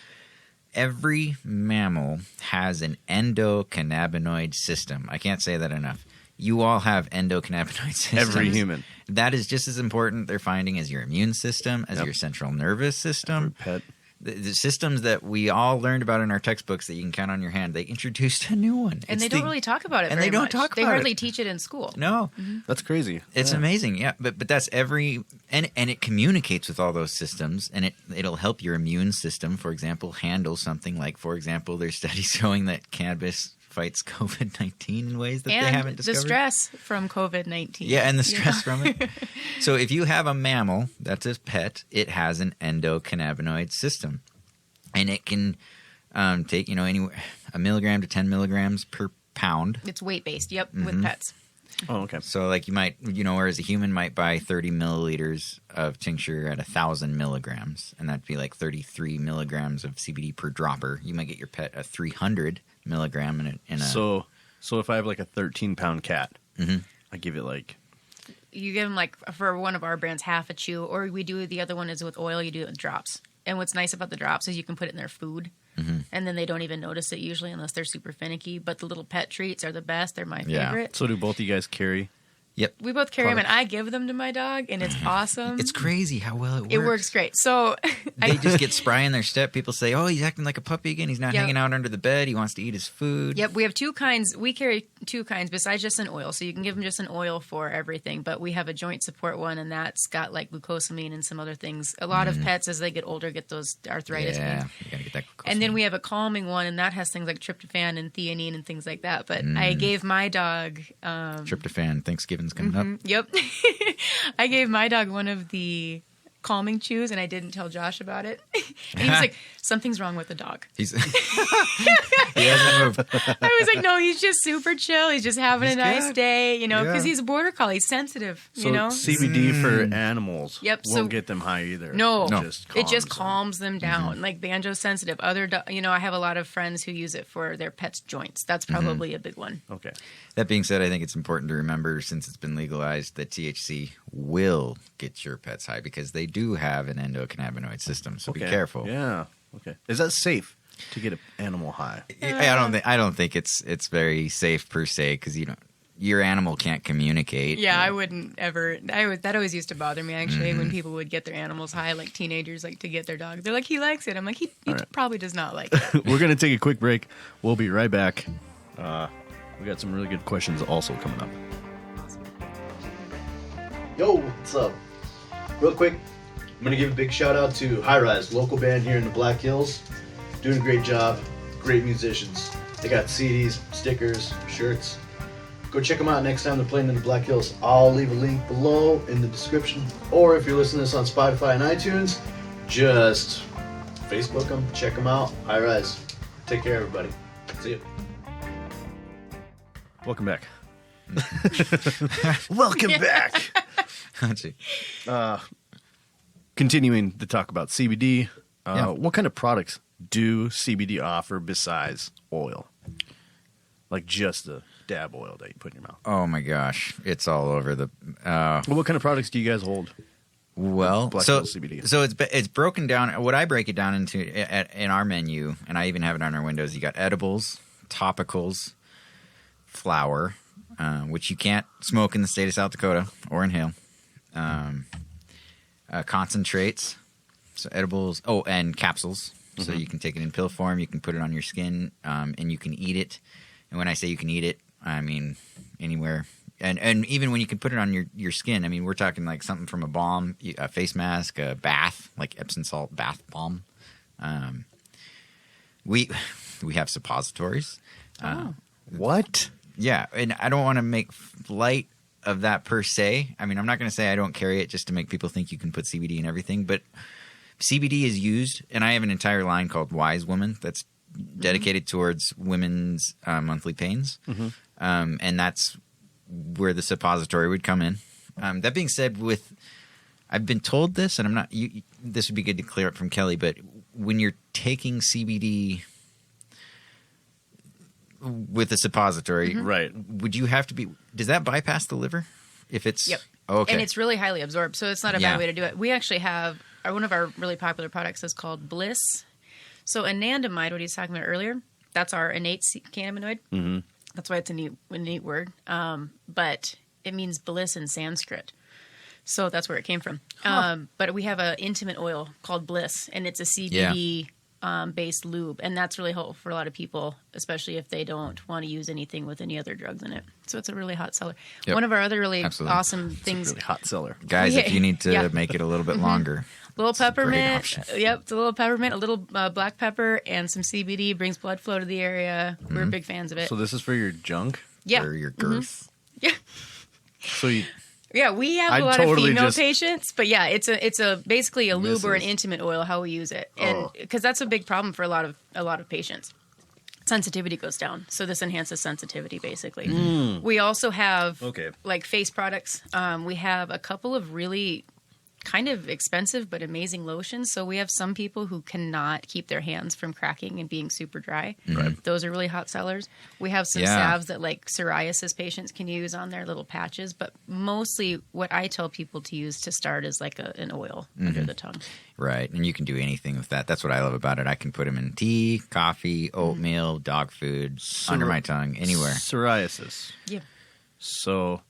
every mammal has an endocannabinoid system. I can't say that enough. You all have endocannabinoid systems. Every human. That is just as important, they're finding, as your immune system, as Yep. your central nervous system. Pet. the systems that we all learned about in our textbooks that you can count on your hand, they introduced a new one. And they don't really talk about it and very they don't much. talk They about hardly it. teach it in school. No. That's crazy. It's amazing, yeah. But that's and it communicates with all those systems, and it'll help your immune system, for example, handle something like, for example, there's studies showing that cannabis fights COVID-19 in ways that they haven't discovered. The stress from COVID-19. Yeah, and the stress from it. So if you have a mammal that's a pet, it has an endocannabinoid system, and it can take anywhere 1 milligram to 10 milligrams per pound. It's weight based. Yep, with pets. Oh, okay. So like you might, whereas a human might buy 30 milliliters of tincture at 1,000 milligrams, and that'd be like 33 milligrams of CBD per dropper. You might get your pet a 300 milligram in a. So if I have like a 13-pound cat, I give it like. You give them like for one of our brands half a chew, or we do the other one is with oil. You do it with drops. And what's nice about the drops is you can put it in their food, and then they don't even notice it usually unless they're super finicky. But the little pet treats are the best. They're my favorite. So do both of you guys carry? Yep. We both carry them, and I give them to my dog, and it's awesome. It's crazy how well it works. It works great. So they just get spry in their step. People say, "Oh, he's acting like a puppy again. He's not hanging out under the bed. He wants to eat his food." Yep, we have 2 kinds. We carry 2 kinds besides just an oil. So you can give them just an oil for everything. But we have a joint support one, and that's got like glucosamine and some other things. A lot of pets, as they get older, get those arthritis. Yeah, you gotta get that. And then we have a calming one, and that has things like tryptophan and theanine and things like that. But I gave my dog tryptophan. Thanksgiving's coming up. Yep. I gave my dog one of the calming chews, and I didn't tell Josh about it. And he was like, something's wrong with the dog. He hasn't moved. I was like, no, he's just super chill. He's just having a nice good. day, because Yeah. he's a border collie. He's sensitive, So CBD for animals won't get them high either. No. It It just calms them down. Like banjo sensitive. I have a lot of friends who use it for their pets' joints. That's probably a big one. Okay. That being said, I think it's important to remember, since it's been legalized, that THC will get your pets high because they do have an endocannabinoid system. So be careful. Yeah. Okay. Is that safe to get an animal high? I don't think it's very safe per se, because your animal can't communicate. Yeah, I wouldn't ever. That always used to bother me actually when people would get their animals high, like teenagers like to get their dog. They're like, he likes it. I'm like, he probably does not like it. We're gonna take a quick break. We'll be right back. We got some really good questions also coming up. Yo, what's up? Real quick, I'm gonna give a big shout out to High Rise, local band here in the Black Hills. Doing a great job, great musicians. They got CDs, stickers, shirts. Go check them out next time they're playing in the Black Hills. I'll leave a link below in the description. Or if you're listening to this on Spotify and iTunes, just Facebook them, check them out. High Rise. Take care, everybody. See you. Welcome back. Welcome back. Continuing to talk about CBD. What kind of products do CBD offer besides oil? Like just the dab oil that you put in your mouth. Oh my gosh, it's all over the. Well, what kind of products do you guys hold? Well, Black so Hills CBD. So it's broken down. What I break it down into in our menu, and I even have it on our windows. You got edibles, topicals, flower, which you can't smoke in the state of South Dakota or inhale. Concentrates, so edibles. Oh, and capsules. So you can take it in pill form. You can put it on your skin, and you can eat it. And when I say you can eat it, I mean anywhere. And even when you can put it on your skin, I mean, we're talking like something from a balm, a face mask, a bath, like Epsom salt bath balm. We have suppositories. What? Yeah, and I don't want to make light of that per se. I mean, I'm not going to say I don't carry it just to make people think you can put CBD in everything, but CBD is used, and I have an entire line called Wise Woman that's dedicated towards women's monthly pains, and that's where the suppository would come in. That being said, I've been told this, and I'm not. This would be good to clear up from Kelli, but when you're taking CBD with a suppository, right? Would you have to be? Does that bypass the liver? If it's Yep. Oh, okay, And it's really highly absorbed, so it's not a bad way to do it. We actually have one of our really popular products is called Bliss. So anandamide, what he was talking about earlier, that's our innate cannabinoid. Mm-hmm. That's why it's a neat word. But it means bliss in Sanskrit. So that's where it came from. But we have an intimate oil called Bliss, and it's a CBD based lube, and that's really helpful for a lot of people, especially if they don't want to use anything with any other drugs in it. So it's a really hot seller. Yep. One of our other really Absolutely. awesome things, It's a really hot seller. Guys, if you need to Yeah. make it a little bit longer, little it's a great peppermint. option. Yep, it's a little peppermint, a little black pepper, and some CBD brings blood flow to the area. We're big fans of it. So this is for your junk. Yeah, for your girth. yeah. So you Yeah, we have I'd a lot totally of female just- patients, but yeah, it's a basically a lube or an is- intimate oil how we use it, and Oh. because that's a big problem for a lot of patients. Sensitivity goes down, so this enhances sensitivity basically. We also have Okay. like face products. We have a couple of really kind of expensive but amazing lotions. So we have some people who cannot keep their hands from cracking and being super dry. Right. Those are really hot sellers. We have some Yeah. salves that like psoriasis patients can use on their little patches, but mostly what I tell people to use to start is like an oil under the tongue. Right, and you can do anything with that. That's what I love about it. I can put them in tea, coffee, oatmeal, dog food, under my tongue, anywhere. Psoriasis. Yeah. So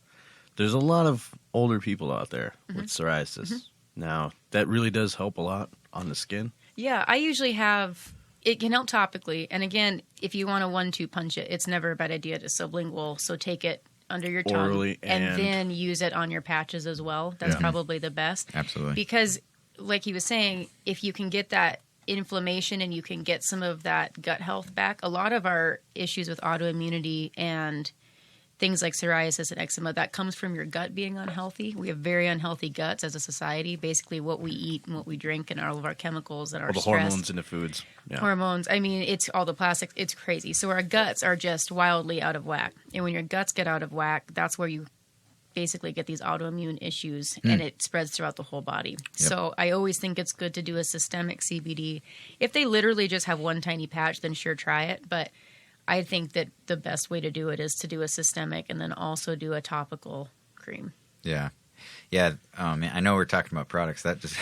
there's a lot of older people out there with psoriasis. Now, that really does help a lot on the skin. Yeah, I usually have it can help topically. And again, if you want to 1-2 punch it, it's never a bad idea to sublingual. So take it under your tongue Orally and then use it on your patches as well. That's Yeah. probably the best. Absolutely. Because like he was saying, if you can get that inflammation and you can get some of that gut health back, a lot of our issues with autoimmunity and things like psoriasis and eczema, that comes from your gut being unhealthy. We have very unhealthy guts as a society. Basically, what we eat and what we drink and all of our chemicals and our All the stress. hormones in the foods. Yeah. Hormones. I mean, it's all the plastics. It's crazy. So our guts are just wildly out of whack. And when your guts get out of whack, that's where you basically get these autoimmune issues and it spreads throughout the whole body. So I always think it's good to do a systemic CBD. If they literally just have one tiny patch, then sure, try it. But I think that the best way to do it is to do a systemic and then also do a topical cream. Yeah. Yeah. I know we're talking about products. That just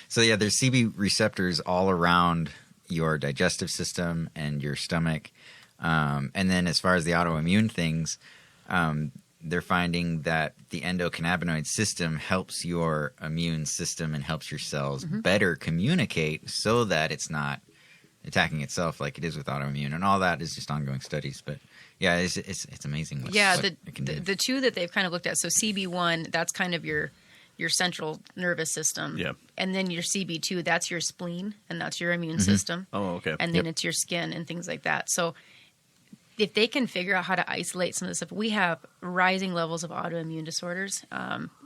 so yeah, there's CB receptors all around your digestive system and your stomach. And then as far as the autoimmune things, they're finding that the endocannabinoid system helps your immune system and helps your cells better communicate so that it's not attacking itself like it is with autoimmune, and all that is just ongoing studies. But yeah, it's amazing. What it can do. The two that they've kind of looked at. So CB1, that's kind of your central nervous system. Yeah. And then your CB2, that's your spleen, and that's your immune system. Oh, okay. And then it's your skin and things like that. So if they can figure out how to isolate some of this stuff, we have rising levels of autoimmune disorders.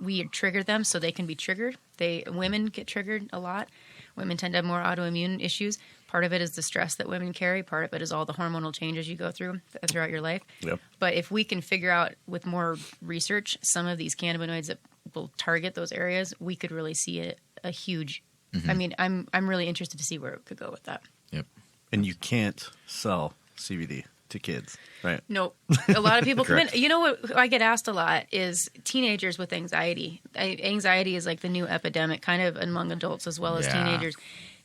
We trigger them so they can be triggered. Women get triggered a lot. Women tend to have more autoimmune issues. Part of it is the stress that women carry. Part of it is all the hormonal changes you go through throughout your life. Yep. But if we can figure out with more research some of these cannabinoids that will target those areas, we could really see a huge. I mean, I'm really interested to see where it could go with that. Yep. And you can't sell CBD to kids, right? Nope. A lot of people come in. Correct. You know what I get asked a lot is teenagers with anxiety. Anxiety is like the new epidemic, kind of among adults as well as Yeah. teenagers.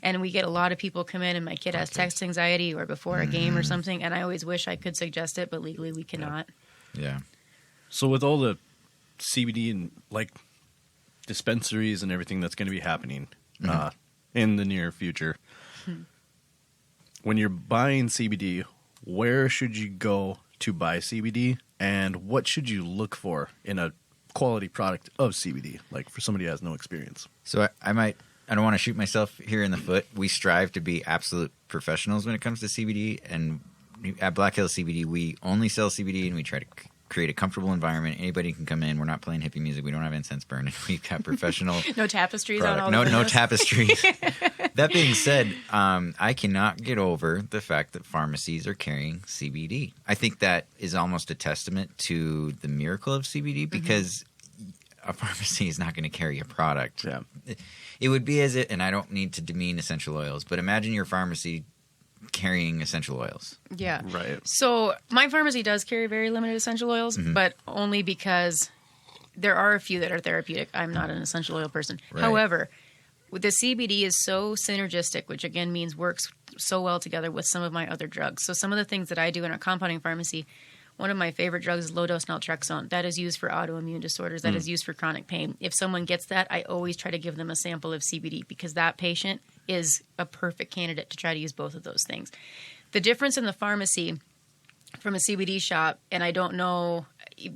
And we get a lot of people come in, and my kid has text anxiety or before a game or something. And I always wish I could suggest it, but legally we cannot. Yeah. So with all the CBD and like dispensaries and everything that's going to be happening in the near future, when you're buying CBD, where should you go to buy CBD, and what should you look for in a quality product of CBD, like for somebody who has no experience? So I don't want to shoot myself here in the foot. We strive to be absolute professionals when it comes to CBD, and at Black Hill CBD, we only sell CBD, and we try to create a comfortable environment. Anybody can come in. We're not playing hippie music. We don't have incense burning. We've got professional No tapestries product. on all the No windows. tapestries. That being said, I cannot get over the fact that pharmacies are carrying CBD. I think that is almost a testament to the miracle of CBD, because a pharmacy is not going to carry a product. Yeah. It would be as it, and I don't need to demean essential oils, but imagine your pharmacy carrying essential oils. Yeah. Right. So my pharmacy does carry very limited essential oils, but only because there are a few that are therapeutic. I'm not an essential oil person. Right. However, the CBD is so synergistic, which again means works so well together with some of my other drugs. So some of the things that I do in our compounding pharmacy, one of my favorite drugs is low-dose naltrexone. That is used for autoimmune disorders. That is used for chronic pain. If someone gets that, I always try to give them a sample of CBD because that patient is a perfect candidate to try to use both of those things. The difference in the pharmacy from a CBD shop, and I don't know,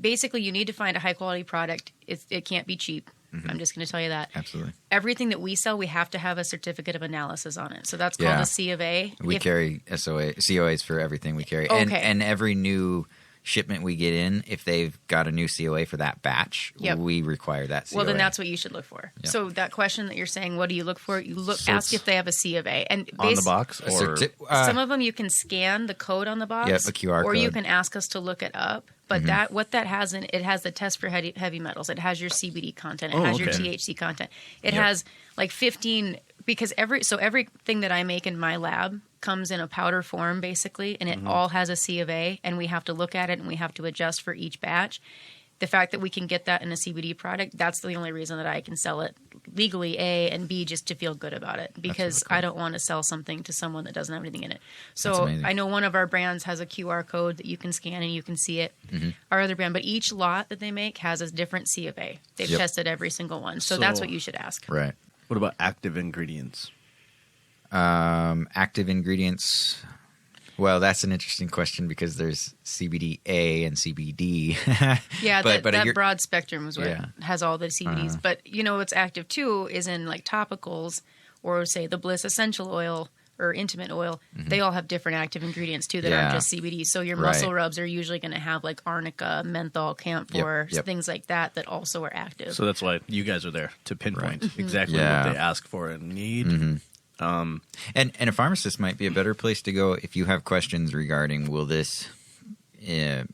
basically you need to find a high-quality product. It can't be cheap. I'm just going to tell you that. Absolutely. Everything that we sell, we have to have a certificate of analysis on it. So that's called a C of A. We carry COAs for everything we carry. Okay. And every new shipment we get in, if they've got a new COA for that batch, we require that COA. Well, then that's what you should look for. Yep. So that question that you're saying, what do you look for? Ask if they have a C of A. And on the box? Or some of them you can scan the code on the box. Yep, a QR or code. you can ask us to look it up. But what that has in it has the test for heavy metals. It has your CBD content. It has your THC content. It has like 15 because everything that I make in my lab comes in a powder form basically, and it all has a C of A, and we have to look at it and we have to adjust for each batch. The fact that we can get that in a CBD product, that's the only reason that I can sell it legally, A, and B, just to feel good about it. Because I don't want to sell something to someone that doesn't have anything in it. So I know one of our brands has a QR code that you can scan and you can see it. Our other brand, but each lot that they make has a different C of A. They've tested every single one. So that's what you should ask. Right. What about active ingredients? Active ingredients... Well, that's an interesting question because there's CBD A and CBD. Yeah, but that broad spectrum is what has all the CBDs. But what's active too is in like topicals or say the Bliss essential oil or intimate oil. They all have different active ingredients too that aren't just CBD. So your muscle rubs are usually going to have like arnica, menthol, camphor, things like that also are active. So that's why you guys are there to pinpoint exactly what they ask for and need. And a pharmacist might be a better place to go if you have questions regarding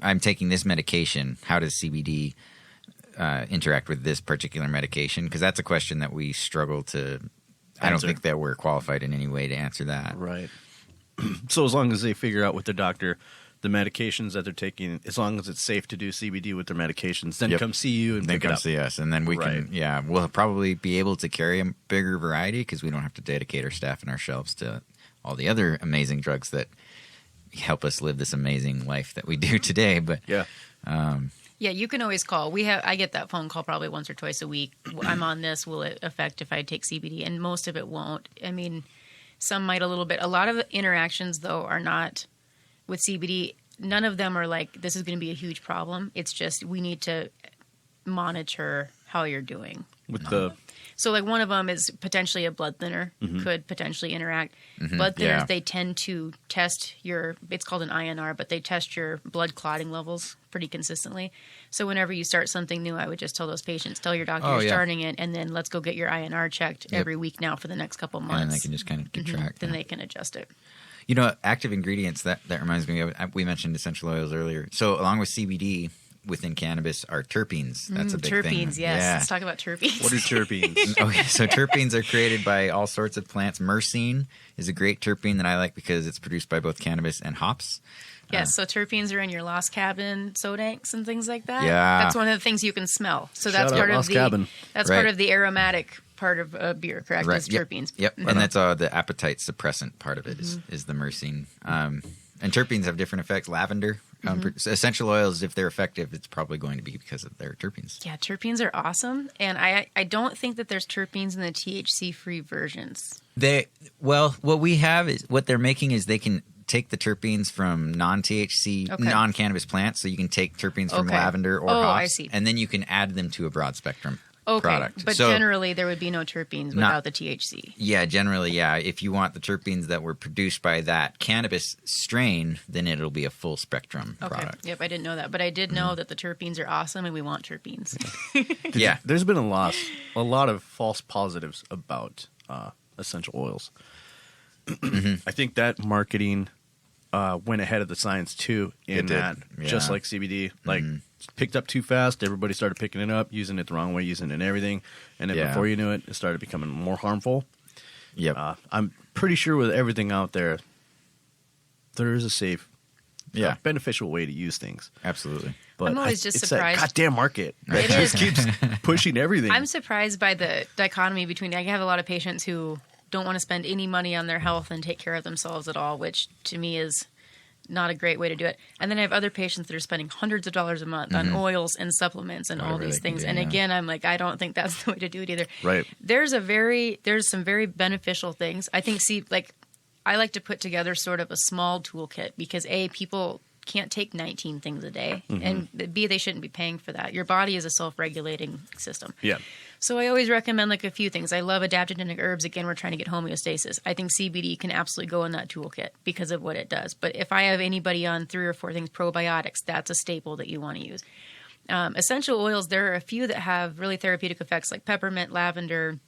I'm taking this medication. How does CBD interact with this particular medication? Because that's a question that we struggle to. I don't think that we're qualified in any way to answer that. Right. So as long as they figure out with their doctor the medications that they're taking, as long as it's safe to do CBD with their medications, then come see you and then pick it come up. see us, and then we can. Yeah, we'll probably be able to carry a bigger variety because we don't have to dedicate our staff and our shelves to all the other amazing drugs that help us live this amazing life that we do today. But you can always call. I get that phone call probably once or twice a week. I'm on this. Will it affect if I take CBD? And most of it won't. I mean, some might a little bit. A lot of the interactions though are not with CBD. None of them are like, this is going to be a huge problem. It's just we need to monitor how you're doing. So like one of them is potentially a blood thinner, could potentially interact. Blood thinners, they tend to test it's called an INR, but they test your blood clotting levels pretty consistently. So whenever you start something new, I would just tell those patients, tell your doctor you're starting it, and then let's go get your INR checked every week now for the next couple months. And they can just kind of get track. Then they can adjust it. Active ingredients, that reminds me of, we mentioned essential oils earlier. So along with CBD, within cannabis are terpenes. That's a big thing. Terpenes, yes. Let's talk about terpenes. What are terpenes? Okay, so terpenes are created by all sorts of plants. Myrcene is a great terpene that I like because it's produced by both cannabis and hops. Yes, so terpenes are in your Lost Cabin Sodanks and things like that. Yeah. That's one of the things you can smell. So that's Shout part out of Lost the Cabin. That's part of the aromatic part of beer, correct? Is terpenes. Yep. And that's the appetite suppressant part of it is the myrcene. And terpenes have different effects. Lavender, essential oils, if they're effective, it's probably going to be because of their terpenes. Yeah, terpenes are awesome. And I don't think that there's terpenes in the THC-free versions. What they're making is they can take the terpenes from non-THC, non-cannabis plants. So you can take terpenes from lavender or hops. I see. And then you can add them to a broad spectrum product. But generally there would be no terpenes without the THC. Yeah, generally, yeah. If you want the terpenes that were produced by that cannabis strain, then it'll be a full spectrum product. Yep, I didn't know that. But I did know that the terpenes are awesome and we want terpenes. Yeah. There's been a lot of false positives about essential oils. I think that marketing went ahead of the science too just like CBD, picked up too fast. Everybody started picking it up, using it the wrong way, using it in everything. And then before you knew it, it started becoming more harmful. Yep. I'm pretty sure with everything out there, there is a safe, beneficial way to use things. Absolutely. But I'm always just surprised. That goddamn market. It just keeps pushing everything. I'm surprised by the dichotomy between, I have a lot of patients who don't want to spend any money on their health and take care of themselves at all, which to me is not a great way to do it. And then I have other patients that are spending hundreds of dollars a month on oils and supplements and all these things. And again, I'm like, I don't think that's the way to do it either. Right. There's some very beneficial things. I think, I like to put together sort of a small toolkit because people can't take 19 things a day, and B, they shouldn't be paying for that. Your body is a self-regulating system. Yeah. So I always recommend like a few things. I love adaptogenic herbs. Again, we're trying to get homeostasis. I think CBD can absolutely go in that toolkit because of what it does. But if I have anybody on 3 or 4 things, probiotics, that's a staple that you want to use. Essential oils, there are a few that have really therapeutic effects like peppermint, lavender,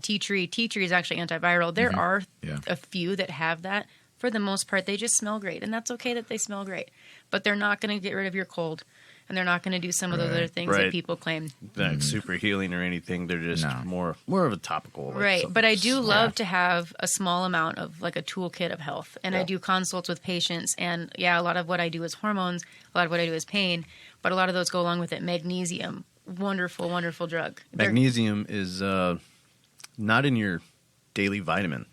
tea tree. Tea tree is actually antiviral. There are a few that have that. For the most part, they just smell great, and that's okay that they smell great. But they're not going to get rid of your cold, and they're not going to do some of those other things that people claim. Like super healing or anything. They're just more of a topical. Right, but I do love to have a small amount of like a toolkit of health, and I do consults with patients, and a lot of what I do is hormones, a lot of what I do is pain, but a lot of those go along with it. Magnesium, wonderful, wonderful drug. Magnesium is not in your daily vitamin.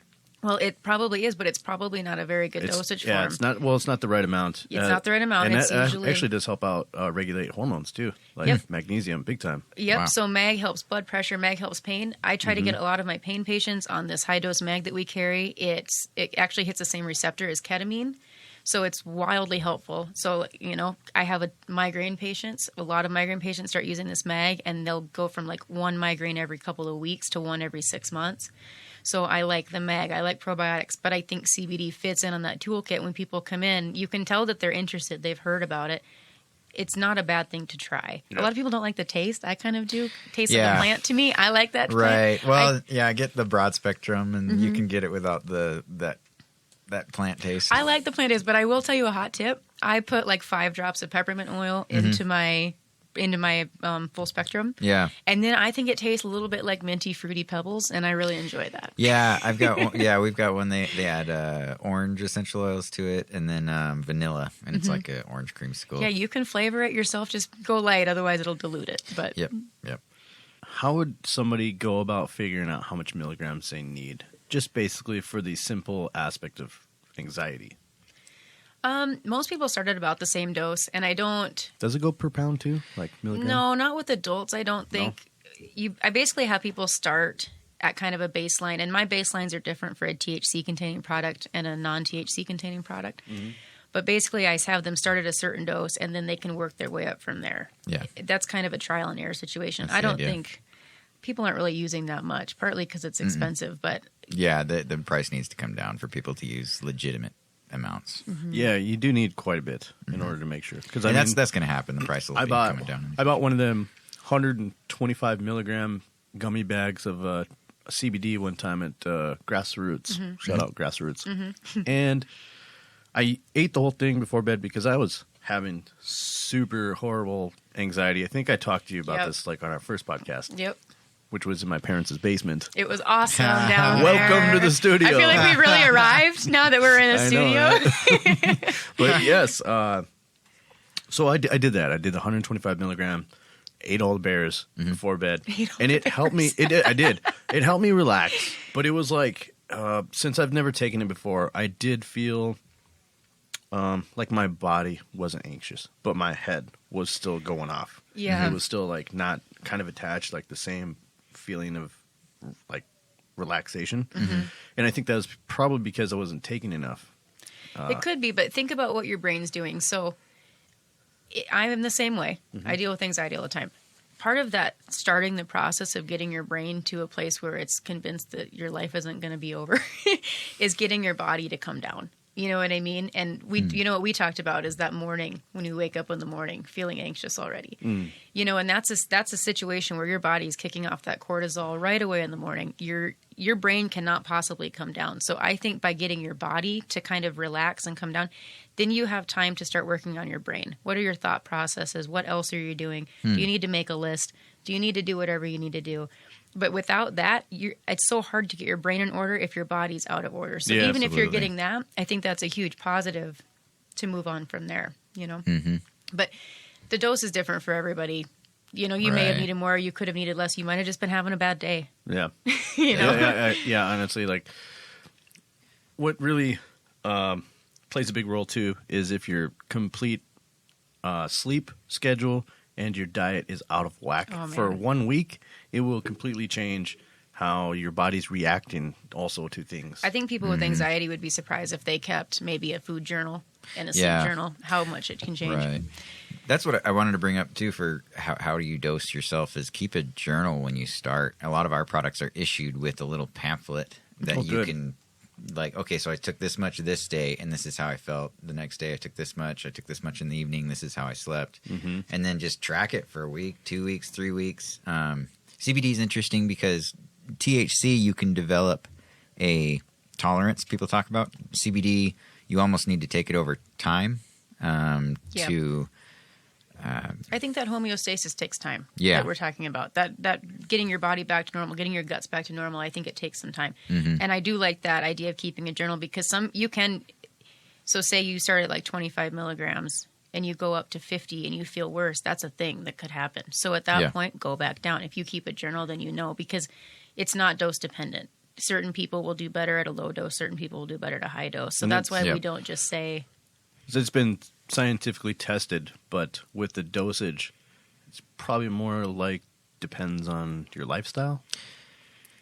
Well, it probably is, but it's probably not a very good dosage form. It's not. Well, it's not the right amount. It's not the right amount. And it's that usually actually does help out regulate hormones too, like magnesium, big time. Yep. Wow. So mag helps blood pressure. Mag helps pain. I try to get a lot of my pain patients on this high dose mag that we carry. It actually hits the same receptor as ketamine, so it's wildly helpful. So I have migraine patients. A lot of migraine patients start using this mag, and they'll go from like 1 migraine every couple of weeks to 1 every 6 months. So I like the mag. I like probiotics, but I think CBD fits in on that toolkit. When people come in, you can tell that they're interested. They've heard about it. It's not a bad thing to try. Yeah. A lot of people don't like the taste. I kind of do. Taste of a plant to me. I like that plant. Right. Well, I get the broad spectrum, and you can get it without that plant taste. I like the plant taste, but I will tell you a hot tip. I put like 5 drops of peppermint oil into my full spectrum. Yeah. And then I think it tastes a little bit like minty, fruity pebbles, and I really enjoy that. Yeah, I've got one. Yeah, we've got one. They add orange essential oils to it, and then vanilla, and it's like an orange creamsicle. Yeah, you can flavor it yourself. Just go light, otherwise it'll dilute it. But Yep. How would somebody go about figuring out how much milligrams they need? Just basically for the simple aspect of anxiety. Most people start at about the same dose, and I don't. Does it go per pound too, like milligrams? No, not with adults. I don't think. I basically have people start at kind of a baseline, and my baselines are different for a THC containing product and a non-THC containing product. But basically, I have them start at a certain dose, and then they can work their way up from there. Yeah. That's kind of a trial and error situation. That's I the don't idea. think people aren't really using that much, partly because it's expensive, but Yeah, the price needs to come down for people to use legitimate amounts. Yeah, you do need quite a bit in order to make sure. Because And that's going to happen. The price will be coming down. I bought one of them 125 milligram gummy bags of CBD one time at Grassroots. Shout out Grassroots. And I ate the whole thing before bed because I was having super horrible anxiety. I think I talked to you about this like on our first podcast. Yep. Which was in my parents' basement. It was awesome down there. Welcome to the studio. I feel like we've really arrived now that we're in a studio. Right? But yes, so I did that. I did the 125 milligram, ate all the bears before bed, and it helped me. I did. It helped me relax. But it was like since I've never taken it before, I did feel like my body wasn't anxious, but my head was still going off. Yeah. It was still like not kind of attached, like the same feeling of like relaxation. And I think that was probably because I wasn't taking enough. It could be, but think about what your brain's doing. So I'm the same way. I deal with anxiety all the time. Part of that, starting the process of getting your brain to a place where it's convinced that your life isn't going to be over, is getting your body to come down. You know what I mean? And you know what we talked about is that morning when you wake up in the morning feeling anxious already. You know, and that's a situation where your body's kicking off that cortisol right away in the morning. Your brain cannot possibly come down. So I think by getting your body to kind of relax and come down, then you have time to start working on your brain. What are your thought processes? What else are you doing? Do you need to make a list? Do you need to do whatever you need to do? But without that, it's so hard to get your brain in order if your body's out of order. So even if you're getting that, I think that's a huge positive to move on from there, you know? But the dose is different for everybody. You know, you may have needed more, you could have needed less. You might have just been having a bad day. Yeah. You know? Yeah, honestly, like what really plays a big role too is if your complete sleep schedule and your diet is out of whack for 1 week, it will completely change how your body's reacting also to things. I think people with anxiety would be surprised if they kept maybe a food journal and a sleep journal, how much it can change. Right. That's what I wanted to bring up too for how do you dose yourself is keep a journal when you start. A lot of our products are issued with a little pamphlet that you can like, okay, so I took this much this day and this is how I felt. The next day I took this much in the evening, this is how I slept. And then just track it for a week, 2 weeks, 3 weeks. CBD is interesting because THC, you can develop a tolerance people talk about. CBD, you almost need to take it over time to... I think that homeostasis takes time. Yeah. That we're talking about. That getting your body back to normal, getting your guts back to normal, I think it takes some time. And I do like that idea of keeping a journal because so say you start at like 25 milligrams and you go up to 50 and you feel worse, that's a thing that could happen. So at that point, go back down. If you keep a journal, then you know, because it's not dose dependent. Certain people will do better at a low dose. Certain people will do better at a high dose. So that's why we don't just say... It's been scientifically tested, but with the dosage, it's probably more like depends on your lifestyle.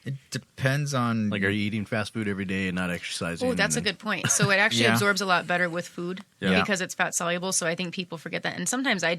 It depends on... Like, are you eating fast food every day and not exercising? Oh, that's a good point. So it actually absorbs a lot better with food because it's fat soluble. So I think people forget that. And sometimes I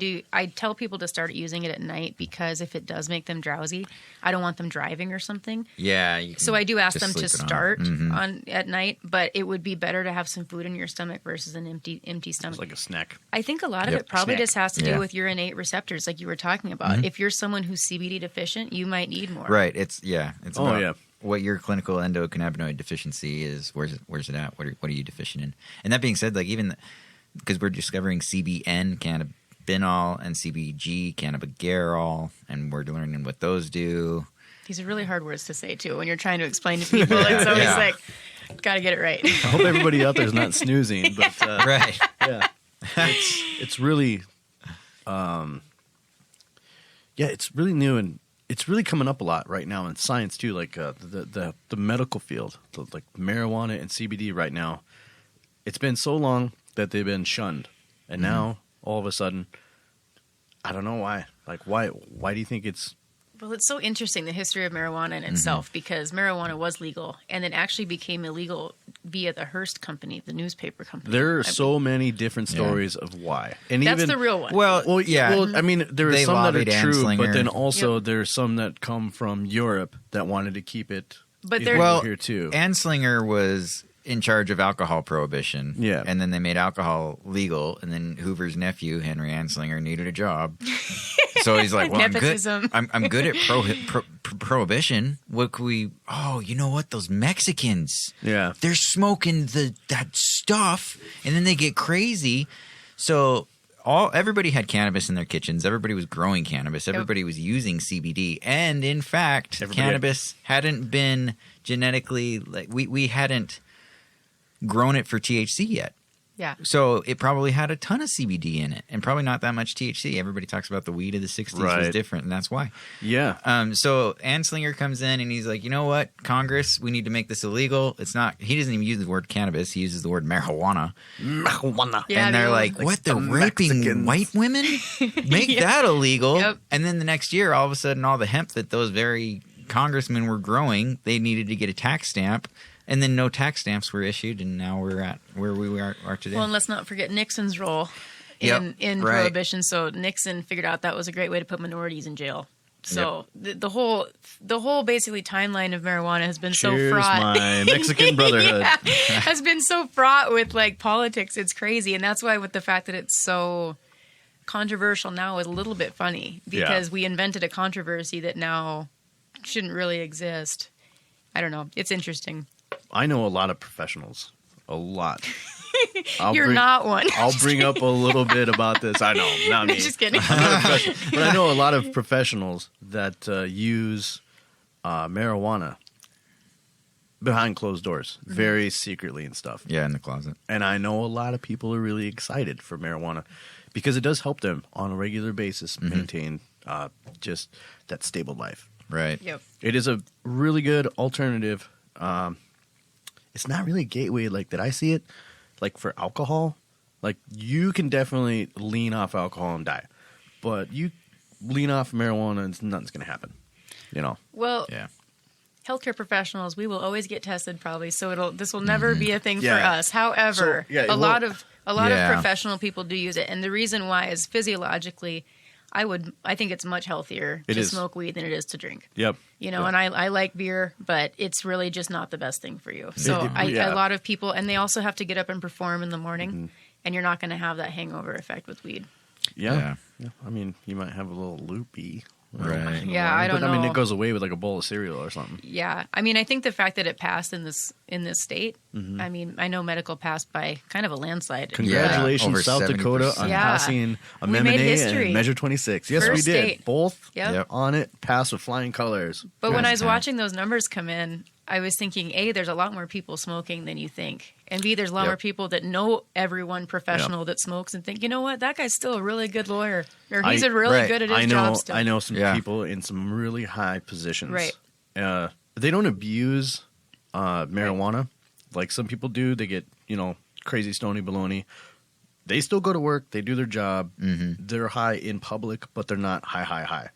tell people to start using it at night because if it does make them drowsy, I don't want them driving or something. Yeah. So I do ask them to start on at night, but it would be better to have some food in your stomach versus an empty stomach. It's like a snack. I think a lot of it probably just has to do with your innate receptors, like you were talking about. If you're someone who's CBD deficient, you might need more. Right. It's about what your clinical endocannabinoid deficiency is. Where's it at? What are you deficient in? And that being said, like even because we're discovering CBN cannabinol and CBG cannabigerol, and we're learning what those do. These are really hard words to say too when you're trying to explain to people. It's always like, got to get it right. I hope everybody out there is not snoozing, but right, yeah, it's really, it's really new and it's really coming up a lot right now in science too. Like the medical field, like marijuana and CBD right now. It's been so long that they've been shunned, and now all of a sudden, I don't know why. Like why do you think it's? Well, it's so interesting, the history of marijuana in itself, because marijuana was legal and it actually became illegal via the Hearst company, the newspaper company. There are so many different stories of why. And that's the real one. Well, yeah. Well, I mean, there are some that are true, Anslinger. but then also there's some that come from Europe that wanted to keep it here too. Anslinger was in charge of alcohol prohibition. Yeah. And then they made alcohol legal, and then Hoover's nephew, Henry Anslinger, needed a job. So he's like, well, I'm good at prohibition. What can we... Oh, you know what? Those Mexicans. Yeah. They're smoking that stuff, and then they get crazy. So everybody had cannabis in their kitchens. Everybody was growing cannabis. Everybody was using CBD. And in fact, cannabis hadn't been genetically... like we hadn't grown it for THC yet. Yeah. So it probably had a ton of CBD in it and probably not that much THC. Everybody talks about the weed of the 60s was different, and that's why. Yeah. So Anslinger comes in and he's like, you know what, Congress, we need to make this illegal. It's not, he doesn't even use the word cannabis. He uses the word marijuana. Marijuana. Yeah, and they're like, what, they're raping Mexicans. white women? Make that illegal. Yep. And then the next year, all of a sudden, all the hemp that those very congressmen were growing, they needed to get a tax stamp. And then no tax stamps were issued, and now we're at where we are today. Well, and let's not forget Nixon's role in Prohibition. So Nixon figured out that was a great way to put minorities in jail. So the whole basically timeline of marijuana has been so fraught. My Mexican brotherhood. Has been so fraught with like politics. It's crazy, and that's why with the fact that it's so controversial now is a little bit funny because we invented a controversy that now shouldn't really exist. I don't know. It's interesting. I know a lot of professionals. A lot. You're not one. I'll bring up a little bit about this. I know, not me. Just kidding. But I know a lot of professionals that use marijuana behind closed doors, very secretly and stuff. Yeah, in the closet. And I know a lot of people are really excited for marijuana because it does help them on a regular basis maintain just that stable life. Right. Yep. It is a really good alternative. It's not really a gateway like that I see it. like for alcohol, like you can definitely lean off alcohol and die, but you lean off marijuana and nothing's going to happen, you know? Well, Yeah. healthcare professionals, we will always get tested probably, so this will never be a thing Yeah. for us. However, So, yeah, a lot of Yeah. professional people do use it, and the reason why is physiologically, I think it's much healthier It to is. smoke weed than it is to drink. Yep. You know, Yep. and I like beer, but it's really just not the best thing for you. So Yeah. a lot of people, and they also have to get up and perform in the morning, and you're not going to have that hangover effect with weed. Yeah. I mean, you might have a little loopy. Right. Yeah, I don't but, I mean, know. it goes away with like a bowl of cereal or something. Yeah, I mean, I think the fact that it passed in this state, Mm-hmm. I mean, I know medical passed by kind of a landslide. Congratulations, over South 70%. Dakota, on Yeah. passing We Amendment made A history. and Measure 26. Yes, First we did. state. Both Yep. on it, passed with flying colors. But when I was time. watching those numbers come in, I was thinking, A, there's a lot more people smoking than you think. And B, there's a lot more people that know everyone professional that smokes and think, you know what, that guy's still a really good lawyer. Or he's really right. good at his I job still. know some Yeah. people in some really high positions. Right. They don't abuse marijuana like some people do. They get, crazy stony baloney. They still go to work. They do their job. Mm-hmm. They're high in public, but they're not high.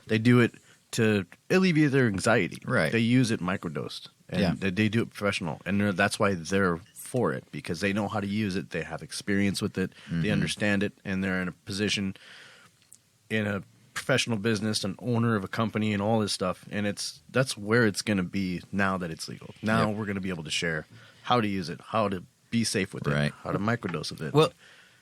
They do it to alleviate their anxiety. Right. They use it microdosed. And Yeah. they do it professional. And that's why they're for it, because they know how to use it. They have experience with it. They understand it. And they're in a position in a professional business, an owner of a company and all this stuff. And that's where it's going to be now that it's legal. Now we're going to be able to share how to use it, how to be safe with Right. it, how to microdose with it. Well,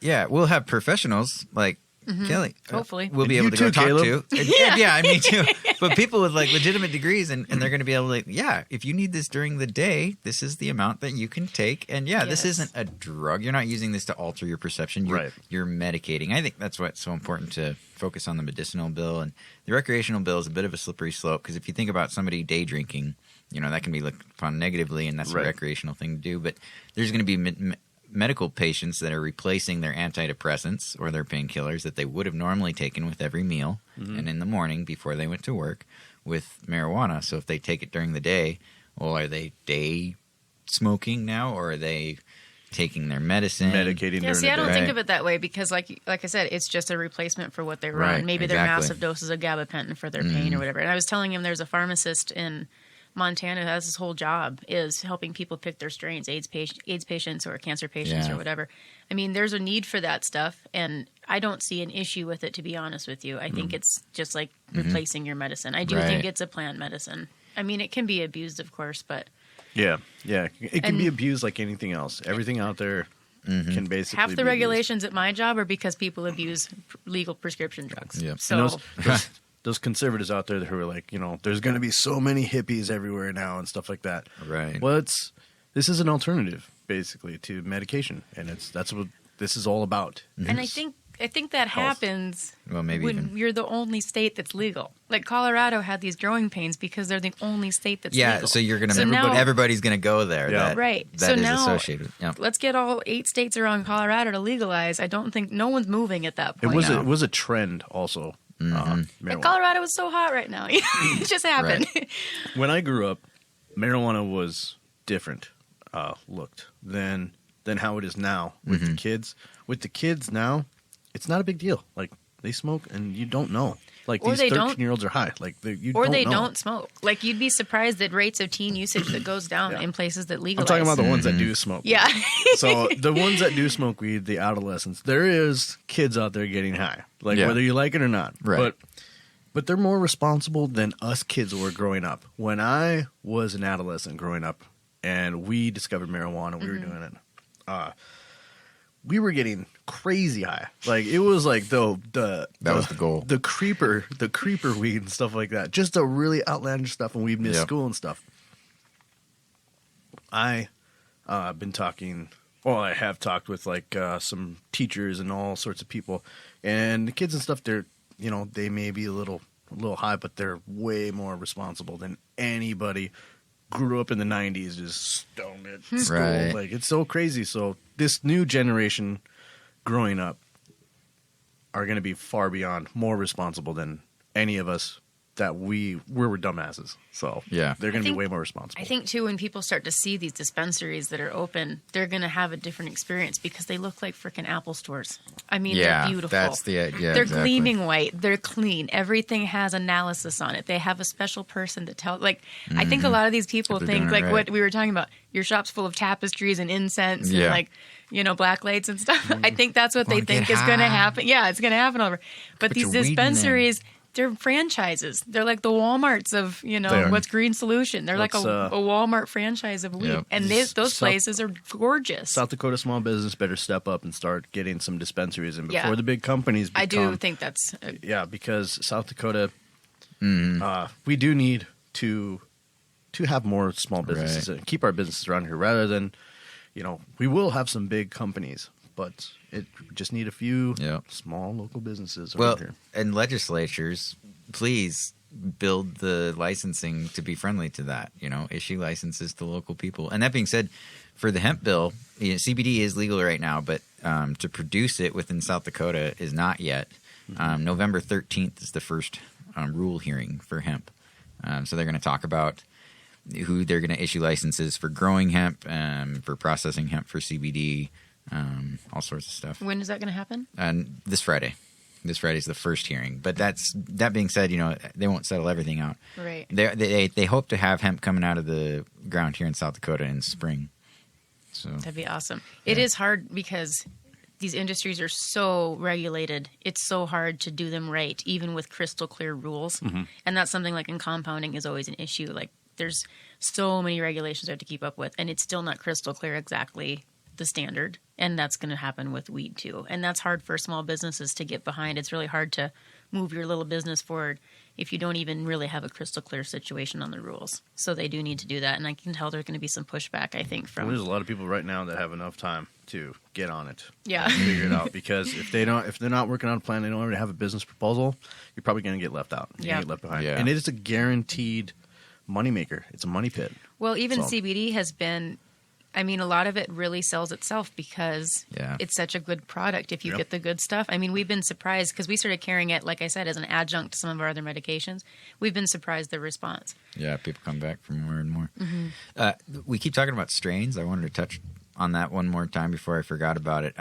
yeah, we'll have professionals like Kelli. Hopefully. We'll be And able you to go too, talk Caleb. to. Yeah, me too. But people with like legitimate degrees, and they're going to be able to, if you need this during the day, this is the amount that you can take. And this Yes. isn't a drug. You're not using this to alter your perception. You're, Right. you're medicating. I think that's why it's so important to focus on the medicinal bill. And the recreational bill is a bit of a slippery slope, because if you think about somebody day drinking, that can be looked upon negatively, and that's Right. a recreational thing to do. But there's going to be medical patients that are replacing their antidepressants or their painkillers that they would have normally taken with every meal and in the morning before they went to work with marijuana. So if they take it during the day, well, are they day smoking now, or are they taking their medicine? Medicating Yeah, during see, the I don't day. think of it that way, because like I said, it's just a replacement for what they run. Right, Maybe they're exactly. massive doses of gabapentin for their pain or whatever. And I was telling him there's a pharmacist in Montana who has his whole job is helping people pick their strains, AIDS patients or cancer patients Yeah. or whatever. I mean, there's a need for that stuff, and I don't see an issue with it, to be honest with you. I think it's just like replacing your medicine. I do Right. think it's a plant medicine. I mean, it can be abused, of course, but Yeah. It can And- be abused like anything else. Everything out there can basically half be the abused. regulations at my job are because people abuse legal prescription drugs. Yep. So And those conservatives out there who are like, there's going to be so many hippies everywhere now and stuff like that. Right. Well, this is an alternative basically to medication, and that's what this is all about. And I think that happens Well, maybe when even. you're the only state that's legal. Like Colorado had these growing pains because they're the only state that's Yeah, legal. so you're going to, So now- everybody's going to go there. Yeah. That, Right. That So is now- associated. Yeah. Let's get all 8 states around Colorado to legalize. I don't think no one's moving at that It point. was a trend also. And Marijuana. Colorado is so hot right now. It just happened. When I grew up, marijuana was different looked than how it is now with the kids. With the kids now, it's not a big deal. Like, they smoke and you don't know. Like, Or these they don't- 13-year-olds are high. Like, you Or don't they know. don't smoke. Like, you'd be surprised at rates of teen usage that goes down Yeah. in places that I'm legalize. talking about the ones that do smoke. Yeah. So the ones that do smoke weed, the adolescents, there is kids out there getting high, like Yeah. whether you like it or not. Right. But they're more responsible than us kids were growing up. When I was an adolescent growing up, and we discovered marijuana, we were doing it. We were getting crazy high. Like, it was like That was the goal. the creeper weed and stuff like that. Just the really outlandish stuff, and we missed Yep. school and stuff. I been talking. Well, I have talked with like some teachers and all sorts of people, and the kids and stuff. They're they may be a little high, but they're way more responsible than anybody. Grew up in the 90s, just stoned at school. Right. Like, it's so crazy. So this new generation growing up are going to be far beyond more responsible than any of us that we're dumbasses. So Yeah. they're going to be think- way more responsible. I think too, when people start to see these dispensaries that are open, they're going to have a different experience because they look like freaking Apple stores. I mean, Yeah, they're beautiful. that's the yeah. They're exactly. gleaming white. They're clean. Everything has analysis on it. They have a special person to tell. Like, I think a lot of these people They're think, doing it like right. what we were talking about, your shop's full of tapestries and incense and Yeah. like, black lights and stuff. I think that's what they Wanna think get is going to high. happen. Yeah, it's going to happen over. But Put these your weed in there. dispensaries, they're franchises. They're like the Walmarts of, They are. what's Green Solution. They're like Let's, a Walmart franchise of weed. Yep. And those South- places are gorgeous. South Dakota small business better step up and start getting some dispensaries in before Yeah. the big companies become. I do think that's Yeah, because South Dakota, we do need to have more small businesses and keep our businesses around here rather than, we will have some big companies, but we just need a few Yeah. small local businesses Well, around here. and legislatures, please build the licensing to be friendly to that. Issue licenses to local people. And that being said, for the hemp bill, CBD is legal right now, but to produce it within South Dakota is not yet. November 13th is the first rule hearing for hemp. So they're going to talk about who they're going to issue licenses for growing hemp, for processing hemp for CBD, all sorts of stuff. when is that going to happen? And this Friday. This Friday's the first hearing. But that being said, they won't settle everything out. Right. They hope to have hemp coming out of the ground here in South Dakota in spring. So That'd be awesome. It is hard because these industries are so regulated. It's so hard to do them right, even with crystal clear rules. And that's something like in compounding is always an issue. Like there's so many regulations I have to keep up with, and it's still not crystal clear exactly the standard. And that's going to happen with weed too. And that's hard for small businesses to get behind. It's really hard to move your little business forward if you don't even really have a crystal clear situation on the rules. So they do need to do that. And I can tell there's going to be some pushback, I think, Well, from... there's a lot of people right now that have enough time to get on it. Yeah. And figure it out, because if they're not working on a plan, they don't already have a business proposal, you're probably going to get left out. You're Yeah. gonna get left behind. Yeah. And it is a guaranteed moneymaker. It's a money pit. Well, even So- CBD has been, a lot of it really sells itself because Yeah. it's such a good product if you Yep. get the good stuff. We've been surprised because we started carrying it, like I said, as an adjunct to some of our other medications. We've been surprised the response. yeah, people come back for more and more. We keep talking about strains. I wanted to touch on that one more time before I forgot about it.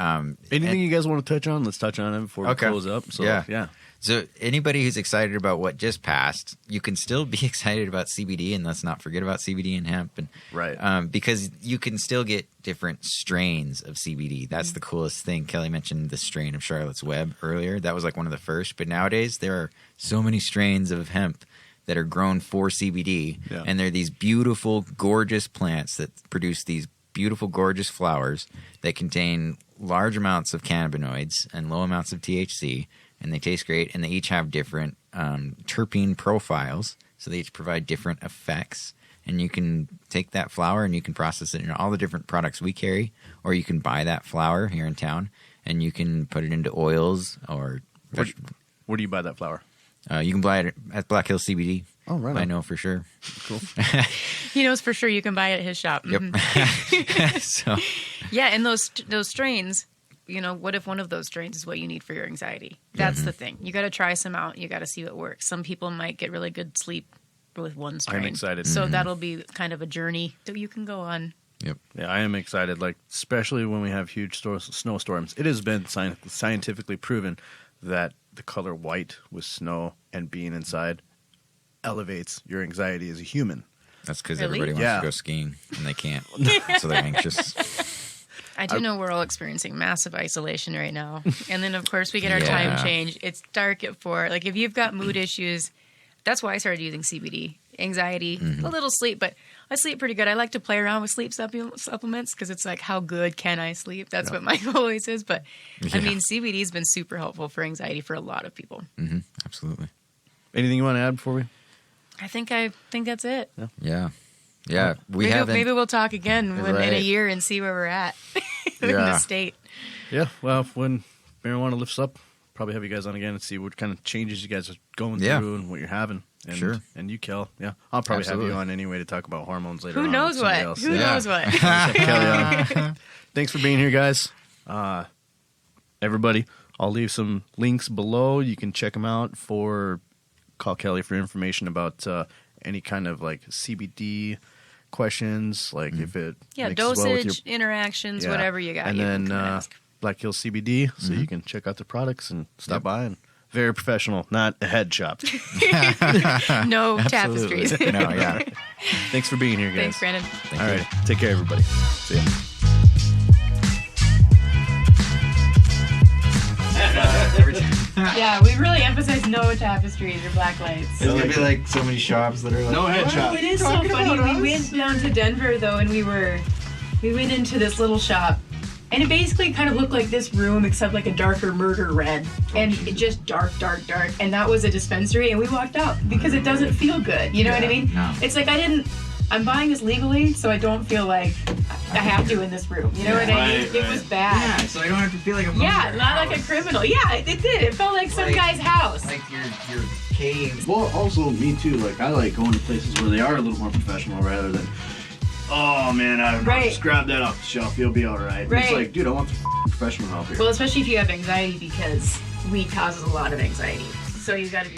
Anything you guys want to touch on? Let's touch on it before we Okay. close up. So, Yeah. So anybody who's excited about what just passed, you can still be excited about CBD, and let's not forget about CBD and hemp. And, Right. because you can still get different strains of CBD. That's the coolest thing. Kelli mentioned the strain of Charlotte's Web earlier. That was like one of the first. But nowadays there are so many strains of hemp that are grown for CBD. Yeah. And they're these beautiful, gorgeous plants that produce these beautiful, gorgeous flowers that contain large amounts of cannabinoids and low amounts of THC. And they taste great, and they each have different terpene profiles, so they each provide different effects. And you can take that flower and you can process it in all the different products we carry, or you can buy that flower here in town and you can put it into oils or Where do you buy that flower? you can buy it at Black Hill CBD. Oh, right I on. know for sure. Cool. He knows for sure you can buy it at his shop. Yep. Mhm. So Yeah, and those strains, what if one of those strains is what you need for your anxiety? That's the thing. You got to try some out. You got to see what works. Some people might get really good sleep with one strain. excited. So that'll be kind of a journey that you can go on. yep. Yeah, I am excited. Like, especially when we have huge snowstorms. It has been scientifically proven that the color white with snow and being inside elevates your anxiety as a human. That's because Really? everybody wants Yeah. to go skiing and they can't, so they're anxious. I do know we're all experiencing massive isolation right now. And then, of course, we get our time Yeah. change. It's dark at 4. Like, if you've got mood issues, that's why I started using CBD. Anxiety, a little sleep, but I sleep pretty good. I like to play around with sleep supplements because it's like, how good can I sleep? That's what my goal always is. But, Yeah. CBD has been super helpful for anxiety for a lot of people. Absolutely. Anything you want to add before we? I think that's it. Yeah. Yeah. We haven't. Maybe we'll talk again in a Right. year and see where we're at in Yeah. the state. Yeah, well, when marijuana lifts up, probably have you guys on again and see what kind of changes you guys are going Yeah. through and what you're having. And, Sure. And you, Kel. Yeah, I'll probably Absolutely. have you on anyway to talk about hormones later Who on. knows with somebody what? else. Who Yeah. knows what? Have Kelli on. Thanks for being here, guys. Everybody, I'll leave some links below. You can check them out for call Kelli for information about any kind of like CBD questions, like if it mixes dosage, well with your, interactions, whatever you got. and you then can ask. Black Hill CBD, so you can check out the products and stop by. And very professional, not a head shop. No tapestries. No, yeah. Thanks for being here, guys. Thanks, Brandon. Thank All you. right, take care, everybody. See ya. Yeah, we really emphasize no tapestries or black lights. There's gonna be like so many shops that are like No head shop. It is so funny. We went down to Denver though, and we went into this little shop, and it basically kind of looked like this room, except like a darker murder red, and it just dark. And that was a dispensary, and we walked out because it doesn't feel good. You know what I mean? No. It's like I'm buying this legally, so I don't feel like I have to in this room. You know what I mean? It was bad. Yeah, so I don't have to feel like a Yeah, not like a criminal. Yeah, it did. It felt like some guy's house. Like your cave. Well, also me too. Like I like going to places where they are a little more professional rather than, oh man, I don't know, Right. just grab that off the shelf, you'll be all right. Right. It's like, dude, I want the professional help here. Well, especially if you have anxiety, because weed causes a lot of anxiety. So you got to be.